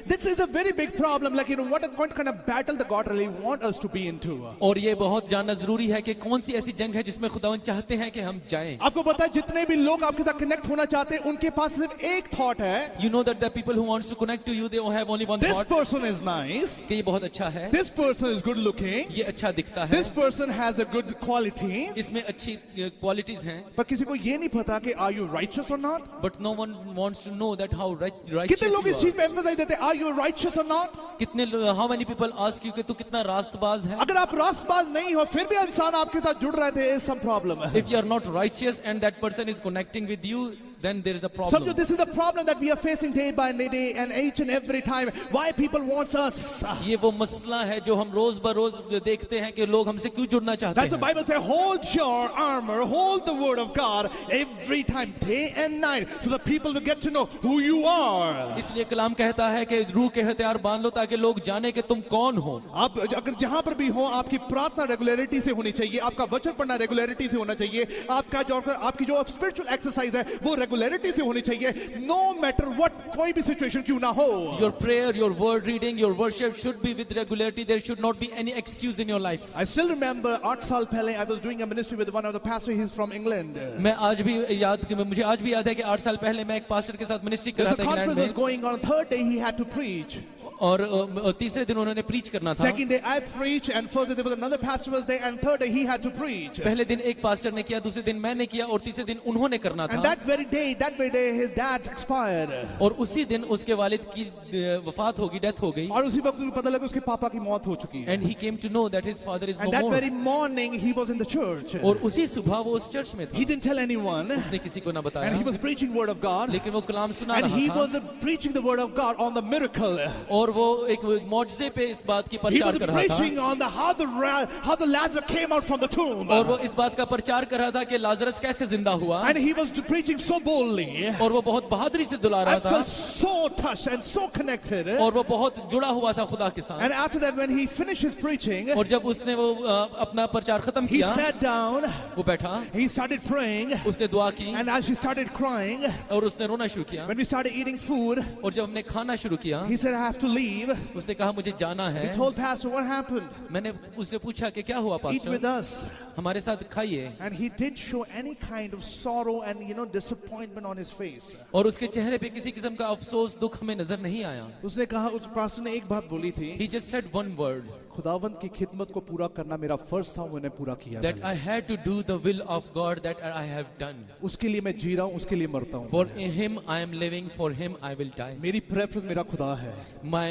J: This is a very big problem. Like, what kind of battle the God really want us to be into.
B: और ये बहुत जानना जरूरी है कि कौन सी ऐसी जंग है जिसमें खुदावंद चाहते हैं कि हम जाएं.
J: आपको पता है जितने भी लोग आपके साथ कनेक्ट होना चाहते हैं उनके पास सिर्फ एक थॉट है.
B: You know that the people who wants to connect to you, they have only one
J: This
B: thought.
J: person is nice.
B: कि ये बहुत अच्छा है.
J: This person is good looking.
B: ये अच्छा दिखता है.
J: This person has a good quality.
B: इसमें अच्छी qualities हैं.
J: पर किसी को ये नहीं पता कि are you righteous or not.
B: But no one wants to know that how righteous
J: कितने लोग
B: you
J: इस
B: are.
J: चीज पे emphasize देते हैं are you righteous or not.
B: कितने how many people ask you कि तू कितना रास्तबाज है?
J: अगर आप रास्तबाज नहीं हो फिर भी इंसान आपके साथ जुड़ रहे थे is some problem.
B: If you are not righteous and that person is connecting with you, then there is a problem.
J: Samjho, this is the problem that we are facing day by day and each and every time. Why people wants us.
B: ये वो मसला है जो हम रोज बरोज देखते हैं कि लोग हमसे क्यों जुड़ना चाहते
J: That's the
B: हैं.
J: Bible says, hold your armor, hold the word of God every time, day and night, so that people will get to know who you are.
B: इसलिए कलाम कहता है कि रूह के हथियार बांध लो ताकि लोग जाने कि तुम कौन हो.
J: आप अगर जहां पर भी हो आपकी प्रार्थना रेगुलरिटी से होनी चाहिए, आपका वचन पढ़ना रेगुलरिटी से होना चाहिए, आपकी जो स्पिरिचुअल एक्सरसाइज है वो रेगुलरिटी से होनी चाहिए. नो मैटर व्हाट, कोई भी सिचुएशन क्यों ना हो.
B: Your prayer, your word reading, your worship should be with regularity. There should not be any excuse in your life.
J: I still remember 8 साल पहले I was doing a ministry with one of the pastors. He's from England.
B: मैं आज भी मुझे आज भी याद है कि 8 साल पहले मैं एक पास्टर के साथ मिनिस्ट्री कर
J: The
B: रहा था इंग्लैंड
J: conference was
B: में.
J: going on. Third day he had to preach.
B: और तीसरे दिन उन्होंने प्रीच करना था.
J: Second day I preached, and first day there was another pastor was there, and third day he had to preach.
B: पहले दिन एक पास्टर ने किया, दूसरे दिन मैंने किया और तीसरे दिन उन्होंने करना
J: And
B: था.
J: that very day his dad expired.
B: और उसी दिन उसके वालिद की वफात होगी, डेथ हो गई.
J: और उसी वक्त उसे पता लगा उसके पापा की मौत हो चुकी है.
B: And he came to know that his father is no
J: And that
B: more.
J: very morning he was in the church.
B: और उसी सुबह वो उस चर्च में था.
J: He didn't tell anyone.
B: उसने किसी को ना बताया.
J: And he was preaching word of God.
B: लेकिन वो कलाम सुना
J: And
B: रहा
J: he
B: था.
J: was preaching the word of God on the miracle.
B: और वो एक मौजज़े पे इस बात की
J: He
B: प्रचार
J: was
B: कर रहा था.
J: preaching on the how the Lazarus came out from the tomb.
B: और वो इस बात का प्रचार कर रहा था कि लाजरस कैसे जिंदा हुआ.
J: And he was preaching so boldly.
B: और वो बहुत बहादुरी से दुला
J: I
B: रहा था.
J: felt so touched and so connected.
B: और वो बहुत जुड़ा हुआ था खुदा के साथ.
J: And after that, when he finished his preaching,
B: और जब उसने वो अपना प्रचार खत्म
J: he
B: किया,
J: sat down,
B: वो बैठा,
J: he started praying,
B: उसने दुआ की,
J: and as he started crying,
B: और उसने रोना शुरू किया.
J: when we started eating food,
B: और जब हमने खाना शुरू किया,
J: he said, I have to leave.
B: उसने कहा मुझे जाना
J: He
B: है.
J: told Pastor, what happened?
B: मैंने उससे पूछा कि क्या हुआ
J: Eat with
B: पास्टर,
J: us.
B: हमारे साथ खाइए.
J: And he didn't show any kind of sorrow and, disappointment on his face.
B: और उसके चेहरे पे किसी किस्म का अफसोस दुख हमें नजर नहीं आया.
J: उसने कहा, उस पास्टर ने एक बात बोली थी,
B: He just said one word,
J: खुदावंद की खिदमत को पूरा करना मेरा फर्ज था, मैंने पूरा किया.
B: that I had to do the will of God that I have done.
J: उसके लिए मैं जी रहा हूँ, उसके लिए मरता हूँ.
B: For him I am living, for him I will die.
J: मेरी प्रेफरेंस मेरा खुदा है.
B: My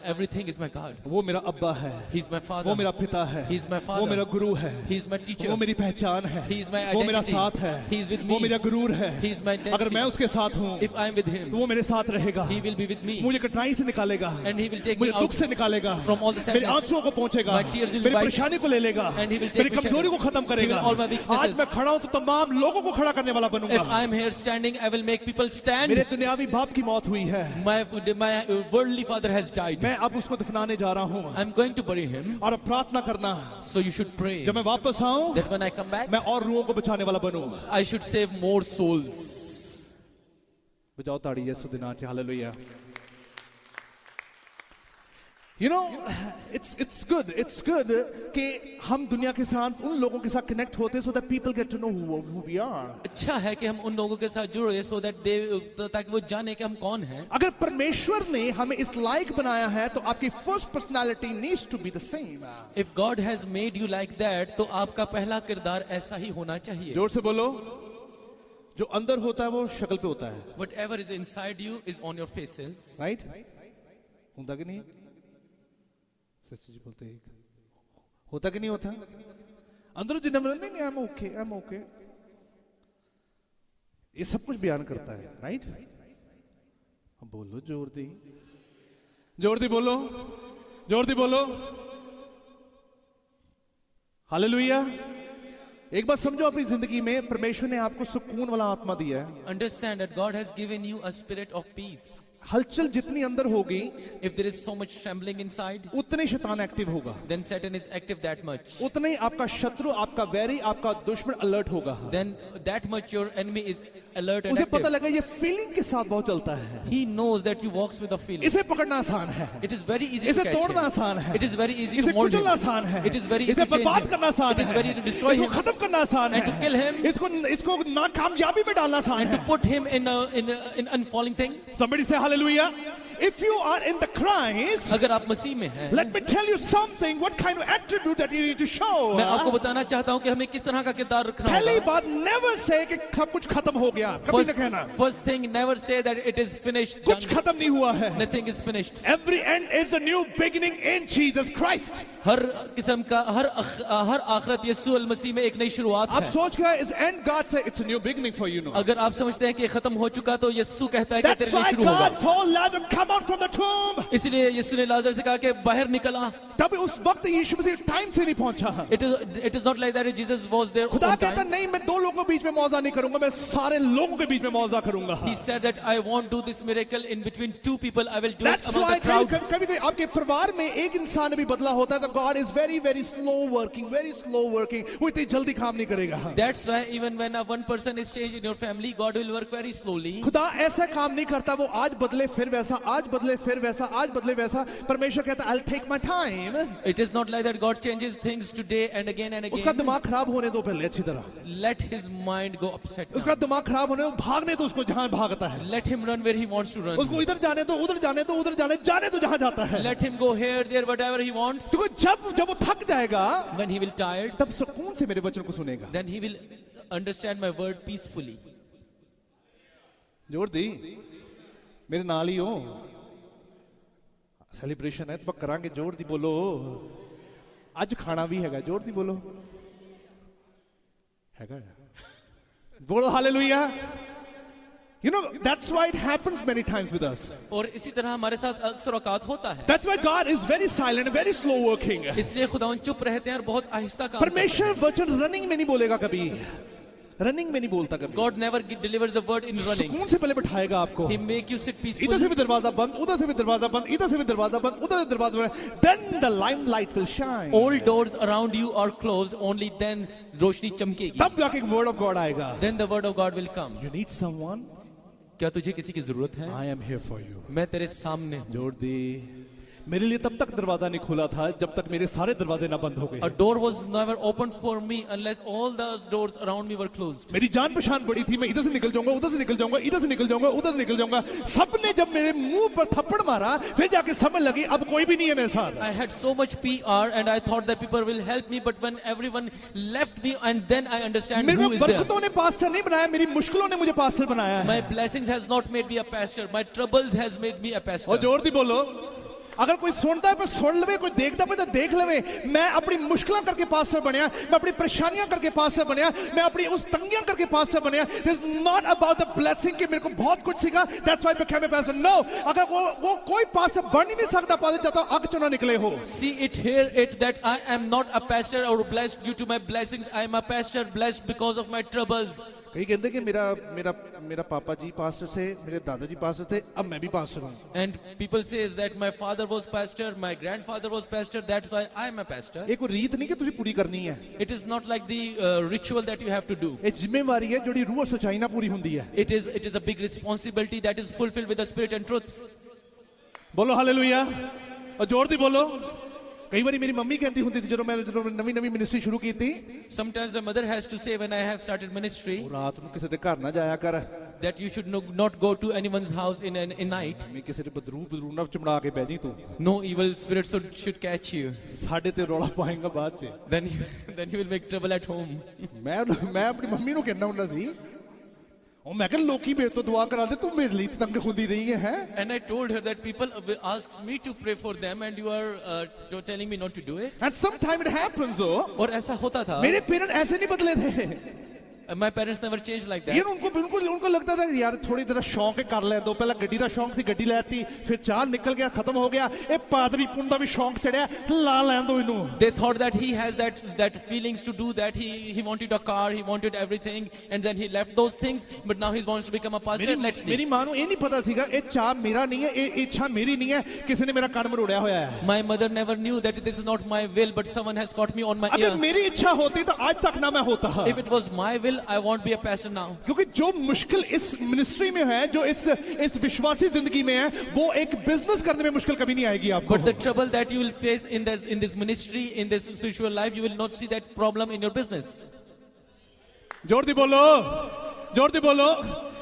B: everything is my God.
J: वो मेरा अब्बा है.
B: He's my father.
J: वो मेरा पिता है.
B: He's my father.
J: वो मेरा गुरु है.
B: He's my teacher.
J: वो मेरी पहचान है.
B: He is my
J: वो मेरा
B: identity.
J: साथ है.
B: He is with
J: वो
B: me.
J: मेरा गुरूर है.
B: He is my identity.
J: अगर मैं उसके साथ हूँ,
B: If I am with him,
J: तो वो मेरे साथ रहेगा.
B: he will be with me.
J: मुझे कठिनाई से निकालेगा.
B: And he will take
J: मुझे
B: me
J: दुख
B: out
J: से निकालेगा.
B: from all the
J: मेरे
B: sadness.
J: आंसुओं को पहुंचेगा.
B: My tears will
J: मेरी
B: wipe.
J: परेशानी को ले लेगा.
B: And he will take
J: मेरी
B: my
J: कमजोरी को
B: challenge.
J: खत्म
B: He
J: करेगा.
B: will all my weaknesses.
J: आज मैं खड़ा हूँ तो तमाम लोगों को खड़ा करने वाला बनूंगा.
B: If I am here standing, I will make people stand.
J: मेरे दुनियावी बाप की मौत हुई है.
B: My worldly father has died.
J: मैं अब उसको दफनाने जा रहा हूँ.
B: I'm going to bury him.
J: और अब प्रार्थना करना,
B: So you should pray
J: जब मैं वापस आऊँ,
B: that when I come back,
J: मैं और रूहों को बचाने वाला बनूं.
B: I should save more souls.
J: बजाओ ताड़ी यीशु दी नाम से. हालेलुया. It's good कि हम दुनिया के साथ उन लोगों के साथ कनेक्ट होते so that people get to know who we are.
B: अच्छा है कि हम उन लोगों के साथ जुड़े so that ताकि वो जाने कि हम कौन हैं.
J: अगर परमेश्वर ने हमें इस लायक बनाया है तो आपकी first personality needs to be the same.
B: If God has made you like that, तो आपका पहला किरदार ऐसा ही होना चाहिए.
J: जोर से बोलो. जो अंदर होता है वो शक्ल पे होता है.
B: Whatever is inside you is on your faces.
J: Right? होता कि नहीं? सिस्टर जी बोलते एक होता कि नहीं होता? अंदर जिन्हें नहीं नहीं आई एम ओके ये सब कुछ बयान करता है, राइट? बोलो जोर दी बोलो, जोर दी बोलो। हालेलुया। एक बात समझो, अपनी जिंदगी में परमेश्वर ने आपको सुकून वाला आत्मा दिया है।
B: Understand that God has given you a spirit of peace.
J: हलचल जितनी अंदर होगी,
B: If there is so much trembling inside,
J: उतने शैतान एक्टिव होगा,
B: then Satan is active that much.
J: उतने ही आपका शत्रु, आपका वैरी, आपका दुश्मन अलर्ट होगा।
B: Then that much your enemy is alert and
J: उसे पता
B: active.
J: लगा ये फीलिंग के साथ बहुत चलता है,
B: He knows that you walks with a feeling.
J: इसे पकड़ना आसान है,
B: It is very easy
J: इसे
B: to catch
J: तोड़ना
B: him.
J: आसान है,
B: It is very easy
J: इसे
B: to mold
J: कुचलना
B: him.
J: आसान है,
B: It is very easy
J: इसे
B: to change
J: बर्बाद
B: him.
J: करना आसान
B: It is
J: है,
B: very easy to destroy
J: इसको
B: him.
J: खत्म करना आसान
B: And
J: है,
B: to kill him.
J: इसको नाकामयाबी में डालना आसान
B: And
J: है।
B: to put him in an unfalling thing.
J: Somebody say hallelujah. If you are in the Christ,
B: अगर आप मसीह में हैं,
J: let me tell you something, what kind of attribute that you need to show.
B: मैं आपको बताना चाहता हूं कि हमें किस तरह का किरदार रखना
J: पहली
B: होगा.
J: बात, never say कि सब कुछ खत्म हो गया, कभी न कहना।
B: First thing, never say that it is finished.
J: कुछ खत्म नहीं हुआ है।
B: Nothing is finished.
J: Every end is a new beginning in Jesus Christ.
B: हर किस्म का हर आखिरत यीशु मसीह में एक नई शुरुआत
J: आप
B: है.
J: सोच गए, is end God say it's a new beginning for you.
B: अगर आप समझते हैं कि खत्म हो चुका, तो यीशु कहता है कि
J: That's
B: तेरे लिए
J: why
B: शुरू होगा.
J: God told Lazarus, come out from the tomb.
B: इसलिए यीशु ने लाजर से कहा कि बाहर निकल आ.
J: तब उस वक्त यीशु मसीह टाइम से नहीं पहुंचा।
B: It is not like that Jesus was there
J: खुदा
B: on
J: कहता
B: time.
J: नहीं, मैं दो लोगों के बीच में मौजा नहीं करूंगा, मैं सारे लोगों के बीच में मौजा करूंगा।
B: He said that I won't do this miracle in between two people. I will do it
J: That's
B: among
J: why
B: the crowd.
J: कभी आपके परिवार में एक इंसान भी बदला होता है तो God is very very slow working, वो इतनी जल्दी काम नहीं करेगा।
B: That's why even when one person is changed in your family, God will work very slowly.
J: खुदा ऐसा काम नहीं करता, वो आज बदले फिर वैसा, आज बदले फिर वैसा, आज बदले वैसा। परमेश्वर कहता है I'll take my time.
B: It is not like that. God changes things today and again and
J: उसका
B: again.
J: दिमाग खराब होने दो पहले अच्छी तरह,
B: Let his mind go upset.
J: उसका दिमाग खराब होने दो, भागने दो उसको जहां भागता है,
B: Let him run where he wants to run.
J: उसको इधर जाने दो, उधर जाने दो, उधर जाने दो जहां जाता है।
B: Let him go here, there, whatever he wants.
J: देखो जब वो थक जाएगा,
B: When he will tired,
J: तब सुकून से मेरे वचन को सुनेगा।
B: then he will understand my word peacefully.
J: जोर दी, मेरे नाल ही हो, सेलिब्रेशन है तो करांगे, जोर दी बोलो। आज खाना भी हैगा, जोर दी बोलो, हैगा, बोलो hallelujah. You know, that's why it happens many times with us.
B: और इसी तरह हमारे साथ अक्सर औकात होता है.
J: That's why God is very silent, very slow working.
B: इसलिए खुदावन चुप रहते हैं और बहुत आहिस्ता काम करते हैं.
J: परमेश्वर वचन रनिंग में नहीं बोलेगा कभी, रनिंग में नहीं बोलता कभी।
B: God never delivers the word in running.
J: सुकून से पहले बिठाएगा आपको।
B: He make you sit
J: इधर से
B: peacefully.
J: भी दरवाजा बंद, उधर से भी दरवाजा बंद, इधर से भी दरवाजा बंद, उधर से दरवाजा बंद। Then the limelight will shine.
B: All doors around you are closed. Only then रोशनी चमकेगी.
J: तब जाके word of God आएगा।
B: Then the word of God will come.
J: You need someone?
B: क्या तुझे किसी की जरूरत है?
J: I am here for you.
B: मैं तेरे सामने हूँ.
J: जोर दी, मेरे लिए तब तक दरवाजा नहीं खुला था जब तक मेरे सारे दरवाजे ना बंद हो गए।
B: A door was never opened for me unless all the doors around me were closed.
J: मेरी जान पहचान बड़ी थी, मैं इधर से निकल जाऊंगा, उधर से निकल जाऊंगा, इधर से निकल जाऊंगा, उधर से निकल जाऊंगा। सबने जब मेरे मुंह पर थप्पड़ मारा, फिर जाके समझ लगी अब कोई भी नहीं है मेरे साथ।
B: I had so much PR and I thought that people will help me, but when everyone left me, and then I understand
J: मेरे
B: who is there.
J: बरकतों ने पास्टर नहीं बनाया, मेरी मुश्किलों ने मुझे पास्टर बनाया है।
B: My blessings has not made me a pastor. My troubles has made me a pastor.
J: और जोर दी बोलो, अगर कोई सुनता है पर सुन लवे, कोई देखता है तो देख लवे। मैं अपनी मुश्किलें करके पास्टर बनया, मैं अपनी परेशानियां करके पास्टर बनया, मैं अपनी उस तंगियां करके पास्टर बनया। This is not about the blessing कि मेरे को बहुत कुछ सीखा, that's why I became a pastor. No, अगर वो कोई पास्टर बन ही नहीं सकता, पास्टर चाहता आग चुना निकले हो।
B: See it, hear it, that I am not a pastor or blessed due to my blessings. I am a pastor blessed because of my troubles.
J: कई कहते कि मेरा पापा जी पास्टर थे, मेरे दादाजी पास्टर थे, अब मैं भी पास्टर हूँ।
B: And people says that my father was pastor, my grandfather was pastor, that's why I am a pastor.
J: ये कोई रीत नहीं कि तुझे पूरी करनी है।
B: It is not like the ritual that you have to do.
J: ये जिम्मेवारी है जोड़ी रूह और सच्चाई ना पूरी हुंदी है।
B: It is a big responsibility that is fulfilled with the spirit and truth.
J: बोलो हालेलुया, और जोर दी बोलो। कई बार मेरी मम्मी कहती होती थी, जब मैं नवी मिनिस्ट्री शुरू की थी,
B: Sometimes my mother has to say when I have started ministry
J: रात को किसी के घर ना जाया कर,
B: that you should not go to anyone's house in night.
J: मैं किसी ने बदरू ना चमड़ा के बैठी तू,
B: No evil spirit should catch you.
J: साढ़े ते रौला पाएगा बाद च।
B: Then you will make trouble at home.
J: मैं अपनी मम्मी को कहना ਹੁੰਦਾ ਸੀ, ਉਹ ਮੈਂ ਕਿਹਾ ਲੋਕੀ ਮੇਰੇ ਤੋਂ ਦੁਆ ਕਰਾਉਂਦੇ ਤੂੰ ਮੇਰੇ ਲਈ ਤੰਗ ਹੁੰਦੀ ਰਹੀ ਹੈ
B: And I told her that people asks me to pray for them and you are telling me not to do it.
J: And sometime it happens though.
B: और ऐसा होता था.
J: मेरे पेरेंट्स ऐसे नहीं बदले थे.
B: My parents never changed like that.
J: यार उनको लगता था यार थोड़ी तरह शौक कर ले दो पहला गड्डी दा शौक सी गड्डी लेती फिर चार निकल गया खत्म हो गया ए पादरी पुन दा भी शौक चढ़या ला लें दो इनु.
B: They thought that he has that feelings to do that. He wanted a car, he wanted everything, and then he left those things. But now he wants to become a pastor. Let's see.
J: मेरी मां नु ये नहीं पता सीगा ए चाह मेरा नहीं है ए इच्छा मेरी नहीं है किसी ने मेरा कान मरोड़या होया है.
B: My mother never knew that this is not my will, but someone has caught me on my ear.
J: अगर मेरी इच्छा होती तो आज तक ना मैं होता.
B: If it was my will, I won't be a pastor now.
J: क्योंकि जो मुश्किल इस मिनिस्ट्री में है जो इस विश्वासी जिंदगी में है वो एक बिजनेस करने में मुश्किल कभी नहीं आएगी आपको.
B: But the trouble that you will face in this ministry, in this spiritual life, you will not see that problem in your business.
J: जोर दी बोलो.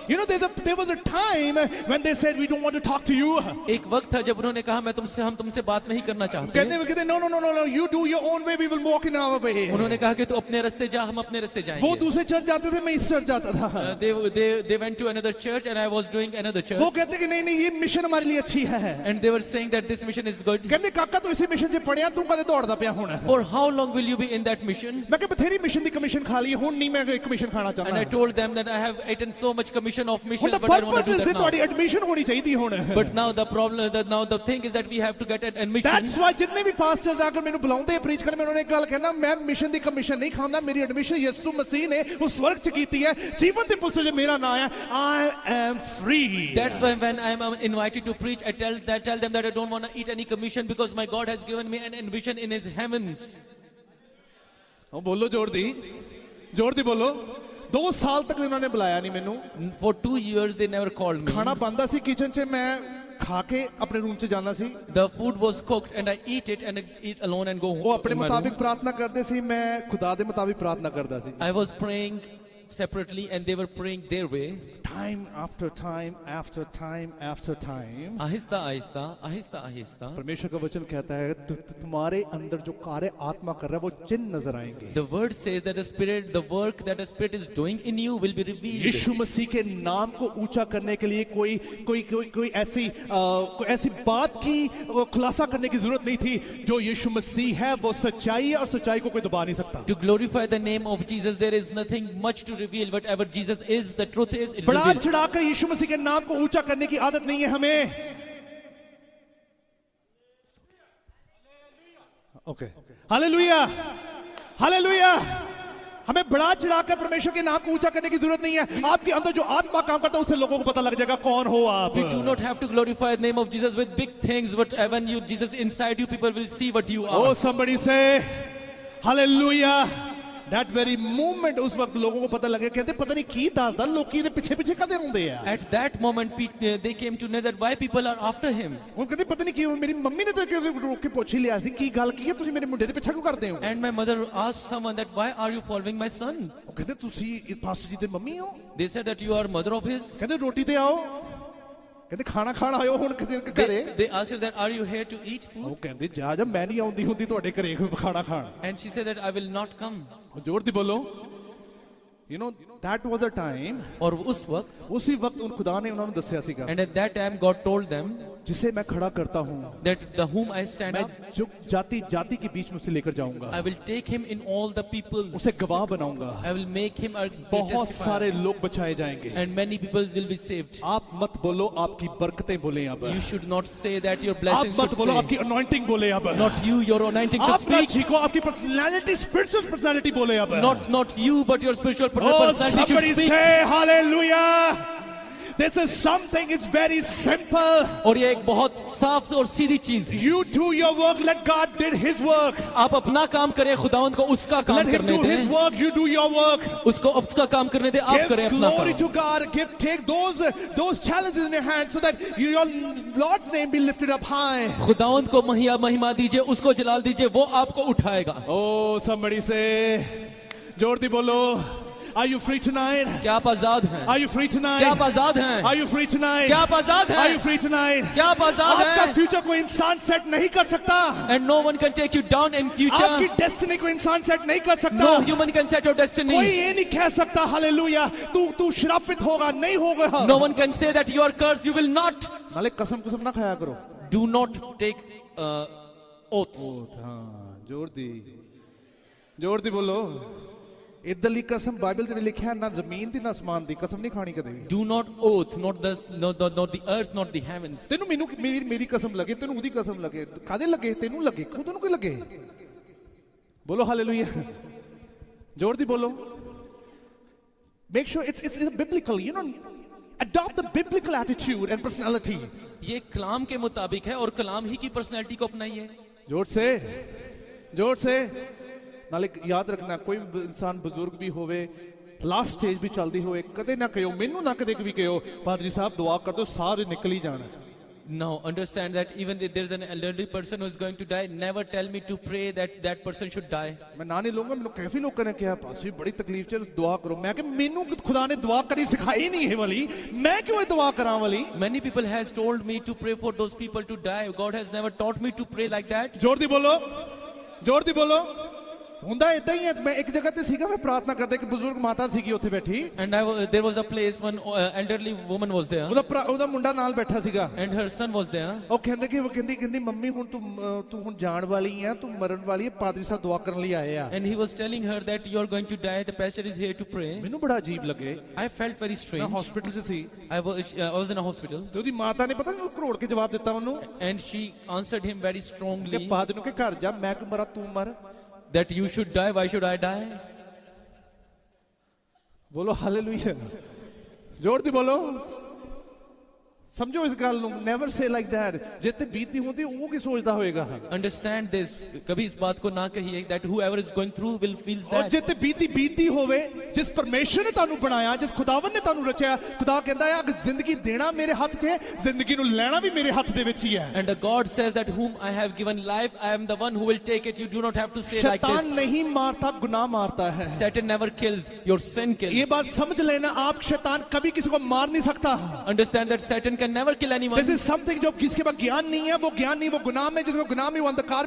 J: You know, there was a time when they said we don't want to talk to you.
B: एक वक्त था जब उन्होंने कहा हम तुमसे बात नहीं करना चाहते.
J: कहते no, you do your own way, we will walk in our way.
B: उन्होंने कहा कि तू अपने रास्ते जा, हम अपने रास्ते जाएंगे.
J: वो दूसरे चर्च जाते थे, मैं इस चर्च जाता था.
B: They went to another church and I was doing another church.
J: वो कहते कि नहीं ये मिशन हमारे लिए अच्छी है.
B: And they were saying that this mission is good.
J: कहते काका तू इसी मिशन से पढ़िया तू कदे दौड़दा पिया होना.
B: For how long will you be in that mission?
J: मैं कहा बथेरी मिशन दी कमीशन खा ली हुन नहीं मैं एक कमीशन खाना चाहता.
B: And I told them that I have eaten so much commission of missions, but I want to do that now.
J: ਤੁਹਾਡੀ ਐਡਮਿਸ਼ਨ ਹੋਣੀ ਚਾਹੀਦੀ ਹੁਣ.
B: But now the thing is that we have to get an admission.
J: That's why जितने भी pastors आकर ਮੈਨੂੰ ਬੁਲਾਉਂਦੇ preach ਕਰਨ ਮੈਂ ਉਹਨਾਂ ਨੇ ਇੱਕ ਗੱਲ ਕਹਿਣਾ ਮੈਂ ਮਿਸ਼ਨ ਦੀ ਕਮਿਸ਼ਨ ਨਹੀਂ ਖਾਂਦਾ ਮੇਰੀ ਐਡਮਿਸ਼ਨ ਯਿਸੂ ਮਸੀਹ ਨੇ ਉਸ ਵਰਗ ਚ ਕੀਤੀ ਹੈ ਜੀਵਨ ਦੀ ਪੁਸਤਕ 'ਚ ਮੇਰਾ ਨਾਮ ਹੈ I am free.
B: That's why when I am invited to preach I tell them that I don't want to eat any commission because my God has given me an admission in his heavens.
J: ਉਹ ਬੋਲੋ ਜ਼ੋਰ ਦੀ ਬੋਲੋ. 2 ਸਾਲ ਤੱਕ ਇਹਨਾਂ ਨੇ ਬੁਲਾਇਆ ਨਹੀਂ ਮੈਨੂੰ.
B: For 2 years they never called me.
J: ਖਾਣਾ ਬਣਦਾ ਸੀ ਕਿਚਨ 'ਚ ਮੈਂ ਖਾ ਕੇ ਆਪਣੇ ਰੂਮ 'ਚ ਜਾਂਦਾ ਸੀ.
B: The food was cooked and I eat it and I eat alone and go home.
J: ਉਹ ਆਪਣੇ ਮੁਤਾਬਿਕ ਪ੍ਰਾਰਥਨਾ ਕਰਦੇ ਸੀ ਮੈਂ ਖੁਦਾ ਦੇ ਮੁਤਾਬਿਕ ਪ੍ਰਾਰਥਨਾ ਕਰਦਾ ਸੀ.
B: I was praying separately and they were praying their way.
J: Time after time after time after time.
B: Aahista Aahista.
J: परमेश्वर का वचन कहता है तुम्हारे अंदर जो कार्य आत्मा कर रहा है वो चिन्ह नजर आएंगे.
B: The word says that the work that the Spirit is doing in you will be revealed.
J: यीशु मसीह के नाम को ऊंचा करने के लिए कोई ऐसी बात की खुलासा करने की जरूरत नहीं थी. जो यीशु मसीह है वो सच्चाई है और सच्चाई को कोई दबा नहीं सकता.
B: To glorify the name of Jesus there is nothing much to reveal. Whatever Jesus is, the truth is, it's
J: बड़ा
B: revealed.
J: चढ़ाकर यीशु मसीह के नाम को ऊंचा करने की आदत नहीं है हमें. Okay hallelujah. हमें बड़ा चढ़ाकर परमेश्वर के नाम को ऊंचा करने की जरूरत नहीं है. आपके अंदर जो आत्मा काम करता है उससे लोगों को पता लग जाएगा कौन हो आप.
B: We do not have to glorify the name of Jesus with big things, but when Jesus inside you, people will see what you are.
J: Oh, somebody say hallelujah. That very moment उस वक्त लोगों को पता लगे कहते पता नहीं की दासदा लोग की पीछे कदे होंदे हैं.
B: At that moment they came to know that why people are after him.
J: वो कहते पता नहीं क्यों मेरी मम्मी ने तो रोक के पूछ ही लिया सी की गल की है तुसी मेरे मुंडे दे पीछे क्यों करदे हो.
B: And my mother asked someone that why are you following my son.
J: वो कहते तुसी पास्टर जी दे मम्मी हो.
B: They said that you are mother of his.
J: कहते रोटी ते आओ. कहते खाना खाना आयो हुन घरे.
B: They asked her that are you here to eat food.
J: वो कहते जा मैं नहीं आउंदी हुंदी ਤੁਹਾਡੇ घरे खाना Khan.
B: And she said that I will not come.
J: जोर दी बोलो. You know that was a time.
B: और उसी वक्त
J: उन खुदा ने उन्होंने दस्या सीगा.
B: And at that time God told them
J: जिसे मैं खड़ा करता हूँ.
B: That the whom I stand up.
J: मैं जो जाति के बीच में उसे लेकर जाऊंगा.
B: I will take him in all the peoples.
J: उसे गवाह बनाऊंगा.
B: I will make him a
J: बहुत सारे लोग बचाए जाएंगे.
B: And many people will be saved.
J: आप मत बोलो आपकी बरकतें बोले अब.
B: You should not say that your blessings should say.
J: आप मत बोलो आपकी anointing बोले अब.
B: Not you, your anointing should speak.
J: आप मत आपकी personality, spiritual personality बोले अब.
B: Not you, but your spiritual personality should speak.
J: Somebody say hallelujah. This is something, it's very simple.
B: और ये एक बहुत साफ और सीधी चीज है.
J: You do your work, let God did His work.
B: आप अपना काम करें, खुदावंद को उसका काम करने दें.
J: Let Him do His work, you do your work.
B: उसको उसका काम करने दें, आप करें अपना काम.
J: Give glory to God. Take those challenges in your hand so that your Lord's name be lifted up high.
B: खुदावंद को महिमा दीजिए, उसको जलाल दीजिए, वो आपको उठाएगा.
J: Oh, somebody say, जोर दी बोलो. Are you free tonight?
B: क्या आप आजाद हैं?
J: Are you free tonight?
B: क्या आप आजाद हैं?
J: Are you free tonight?
B: क्या आप आजाद हैं?
J: Are you free tonight?
B: क्या आप आजाद
J: आपका
B: हैं?
J: फ्यूचर कोई इंसान सेट नहीं कर सकता.
B: And no one can take you down in future.
J: आपकी डेस्टिनी को इंसान सेट नहीं कर सकता.
B: No human can set your destiny.
J: कोई ये नहीं कह सकता हालेलुया तू श्रापित होगा, नहीं होगा.
B: No one can say that you are cursed. You will not.
J: नाले कसम ना खाया करो.
B: Do not take oaths.
J: हाँ, जोर दी बोलो. इदली कसम बाइबल च लिखा है ना जमीन दी ना आसमान दी कसम नहीं खानी कदे भी.
B: Do not oath, not the earth, not the heavens.
J: तेनू मेरी कसम लगे, तेनू उदी कसम लगे, कादे लगे, तेनू लगे, खुद को लगे. बोलो हालेलुया. जोर दी बोलो. Make sure it's biblical, you know. Adopt the biblical attitude and personality.
B: ये कलाम के मुताबिक है और कलाम ही की पर्सनालिटी को अपनाइए.
J: जोर से नाले याद रखना कोई इंसान बुजुर्ग भी होवे लास्ट स्टेज भी चलती होवे कदे ना कहो मैनू ना कदे भी कहो पादरी साहब दुआ कर दो सारे निकल ही जाना.
B: Now understand that even if there's an elderly person who is going to die, never tell me to pray that person should die.
J: मैं ना नहीं लूंगा. मैंने काफी लोगों ने कहा पास भी बड़ी तकलीफ से दुआ करो. मैं कि मैनू खुदा ने दुआ करी सिखाई नहीं है वाली, मैं क्यों ये दुआ करा वाली.
B: Many people has told me to pray for those people to die. God has never taught me to pray like that.
J: जोर दी बोलो. हुंदा इदा ही है. मैं एक जगह ते सीगा मैं प्रार्थना करते कि बुजुर्ग माता सीगी उत्थे बैठी.
B: And there was a place one elderly woman was there.
J: ਉਹਦਾ ਮੁੰਡਾ ਨਾਲ ਬੈਠਾ ਸੀਗਾ.
B: And her son was there.
J: ਉਹ ਕਹਿੰਦੀ ਮੰਮੀ ਹੁਣ ਤੂੰ ਹੁਣ ਜਾਣ ਵਾਲੀ ਹੈ, ਤੂੰ ਮਰਨ ਵਾਲੀ ਹੈ, ਪਾਦਰੀ ਸਾਹਿਬ ਦੁਆ ਕਰਨ ਲਈ ਆਏ ਆ.
B: And he was telling her that you are going to die. The pastor is here to pray.
J: ਮੈਨੂੰ ਬੜਾ ਅਜੀਬ ਲੱਗੇ.
B: I felt very strange.
J: ਮੈਂ ਹਸਪੀਟਲ 'ਚ ਸੀ.
B: I was in a hospital.
J: ਤੇ ਉਹਦੀ ਮਾਤਾ ਨੇ ਪਤਾ ਨਹੀਂ ਕਰੋੜ ਕੇ ਜਵਾਬ ਦਿੱਤਾ ਉਹਨੂੰ.
B: And she answered him very strongly.
J: ਕਿ ਪਾਦਰੀ ਨੂੰ ਕਿ ਘਰ ਜਾ, ਮੈਂ ਕਿਉਂ ਮਰਾਂ, ਤੂੰ ਮਰ.
B: That you should die, why should I die?
J: बोलो हालेलुया. जोर दी बोलो. समझो इस गल नु. Never say like that. जिते बीती होती वो की सोचता होएगा.
B: Understand this. कभी इस बात को ना कहिए that whoever is going through will feel that.
J: और जिते बीती होवे जिस परमेश्वर ने तानू बनाया, जिस खुदावन ने तानू रचा, खुदा कहता है कि जिंदगी देना मेरे हाथ 'च है, जिंदगी नु लेना भी मेरे हाथ दे विच ही है.
B: And God says that whom I have given life, I am the one who will take it. You do not have to say like this.
J: शैतान नहीं मारता, गुनाह मारता है.
B: Satan never kills, your sin kills.
J: ये बात समझ लेना. आप शैतान कभी किसी को मार नहीं सकता.
B: Understand that Satan can never kill anyone.
J: This is something जो किसके पास ज्ञान नहीं है, वो ज्ञान नहीं, वो गुनाह में, जिसको गुनाह में, वो अंधकार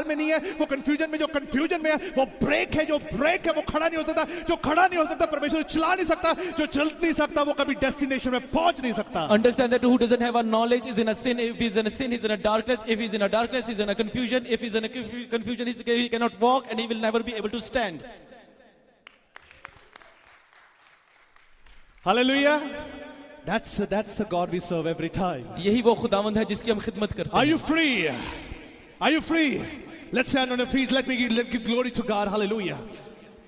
J: में नहीं है, वो कंफ्यूजन में, जो कंफ्यूजन में है, वो ब्रेक है, जो ब्रेक है वो खड़ा नहीं हो सकता, जो खड़ा नहीं हो सकता परमेश्वर चला नहीं सकता, जो चल नहीं सकता वो कभी डेस्टिनेशन में पहुंच नहीं सकता.
B: Understand that who doesn't have a knowledge is in a sin. If he's in a sin, he's in a darkness. If he's in a darkness, he's in a confusion. If he's in a confusion, he cannot walk and he will never be able to stand.
J: Hallelujah. That's the God we serve every time.
B: यही वो खुदावंद है जिसकी हम खिदमत करते हैं.
J: Are you free? Are you free? Let's stand on our feet. Let me give glory to God. Hallelujah.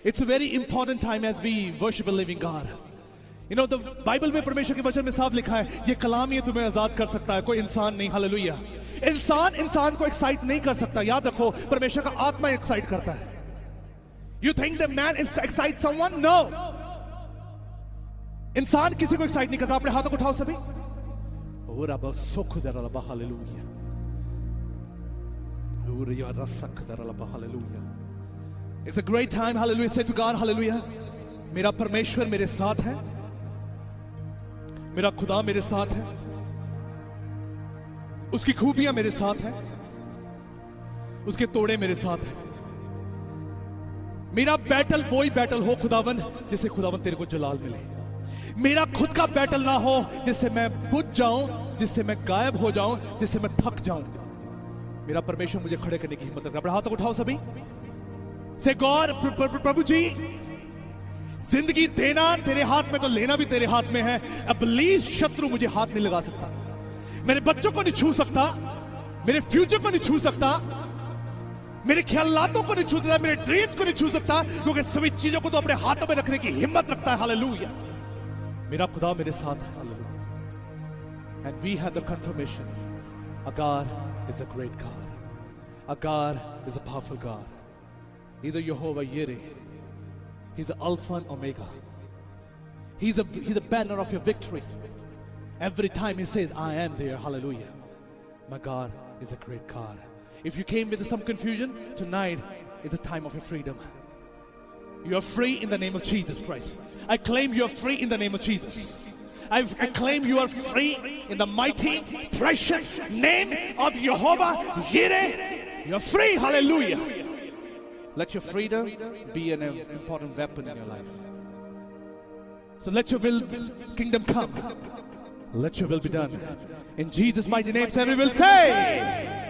J: It's a very important time as we worship a living God. You know, the Bible में परमेश्वर के वचन में साफ लिखा है ये कलाम ये तुम्हें आजाद कर सकता है, कोई इंसान नहीं. हालेलुया. इंसान को एक्साइट नहीं कर सकता. याद रखो परमेश्वर का आत्मा एक्साइट करता है. You think the man excites someone? No. इंसान किसी को एक्साइट नहीं करता. अपने हाथों को उठाओ सभी. और अब सुख दे रहा है. हालेलुया. और ये रसक दे रहा है. Hallelujah. It's a great time. Hallelujah. Say to God, hallelujah. मेरा परमेश्वर मेरे साथ है. मेरा खुदा मेरे साथ है. उसकी खूबियां मेरे साथ हैं. उसके तोड़े मेरे साथ हैं. मेरा बैटल वही बैटल हो खुदावन जिससे खुदावन तेरे को जलाल मिले. मेरा खुद का बैटल ना हो जिससे मैं बुझ जाऊं, जिससे मैं गायब हो जाऊं, जिससे मैं थक जाऊं. मेरा परमेश्वर मुझे खड़े करने की हिम्मत रखना. अपने हाथों को उठाओ सभी. से गॉड प्रभु जी जिंदगी देना तेरे हाथ में तो लेना भी तेरे हाथ में है. इब्लीस शत्रु मुझे हाथ नहीं लगा सकता. मेरे बच्चों को नहीं छू सकता. मेरे फ्यूचर को नहीं छू सकता. मेरे ख्यालातों को नहीं छू सकता. मेरे ड्रीम्स को नहीं छू सकता क्योंकि सभी चीजों को तो अपने हाथों में रखने की हिम्मत रखता है. हालेलुया. मेरा खुदा मेरे साथ है. Hallelujah. And we have the confirmation. Our God is a great God. Our God is a powerful God. He's a Jehovah Yireh. He's the Alpha and Omega. He's a banner of your victory. Every time he says, I am there. Hallelujah. My God is a great God. If you came with some confusion, tonight is a time of your freedom.
A: You are free in the name of Jesus Christ. I claim you are free in the name of Jesus. I claim you are free in the mighty, precious name of Jehovah Jireh. You are free. Hallelujah. Let your freedom be an important weapon in your life. So let your kingdom come. Let your will be done. In Jesus' mighty name, everyone will say.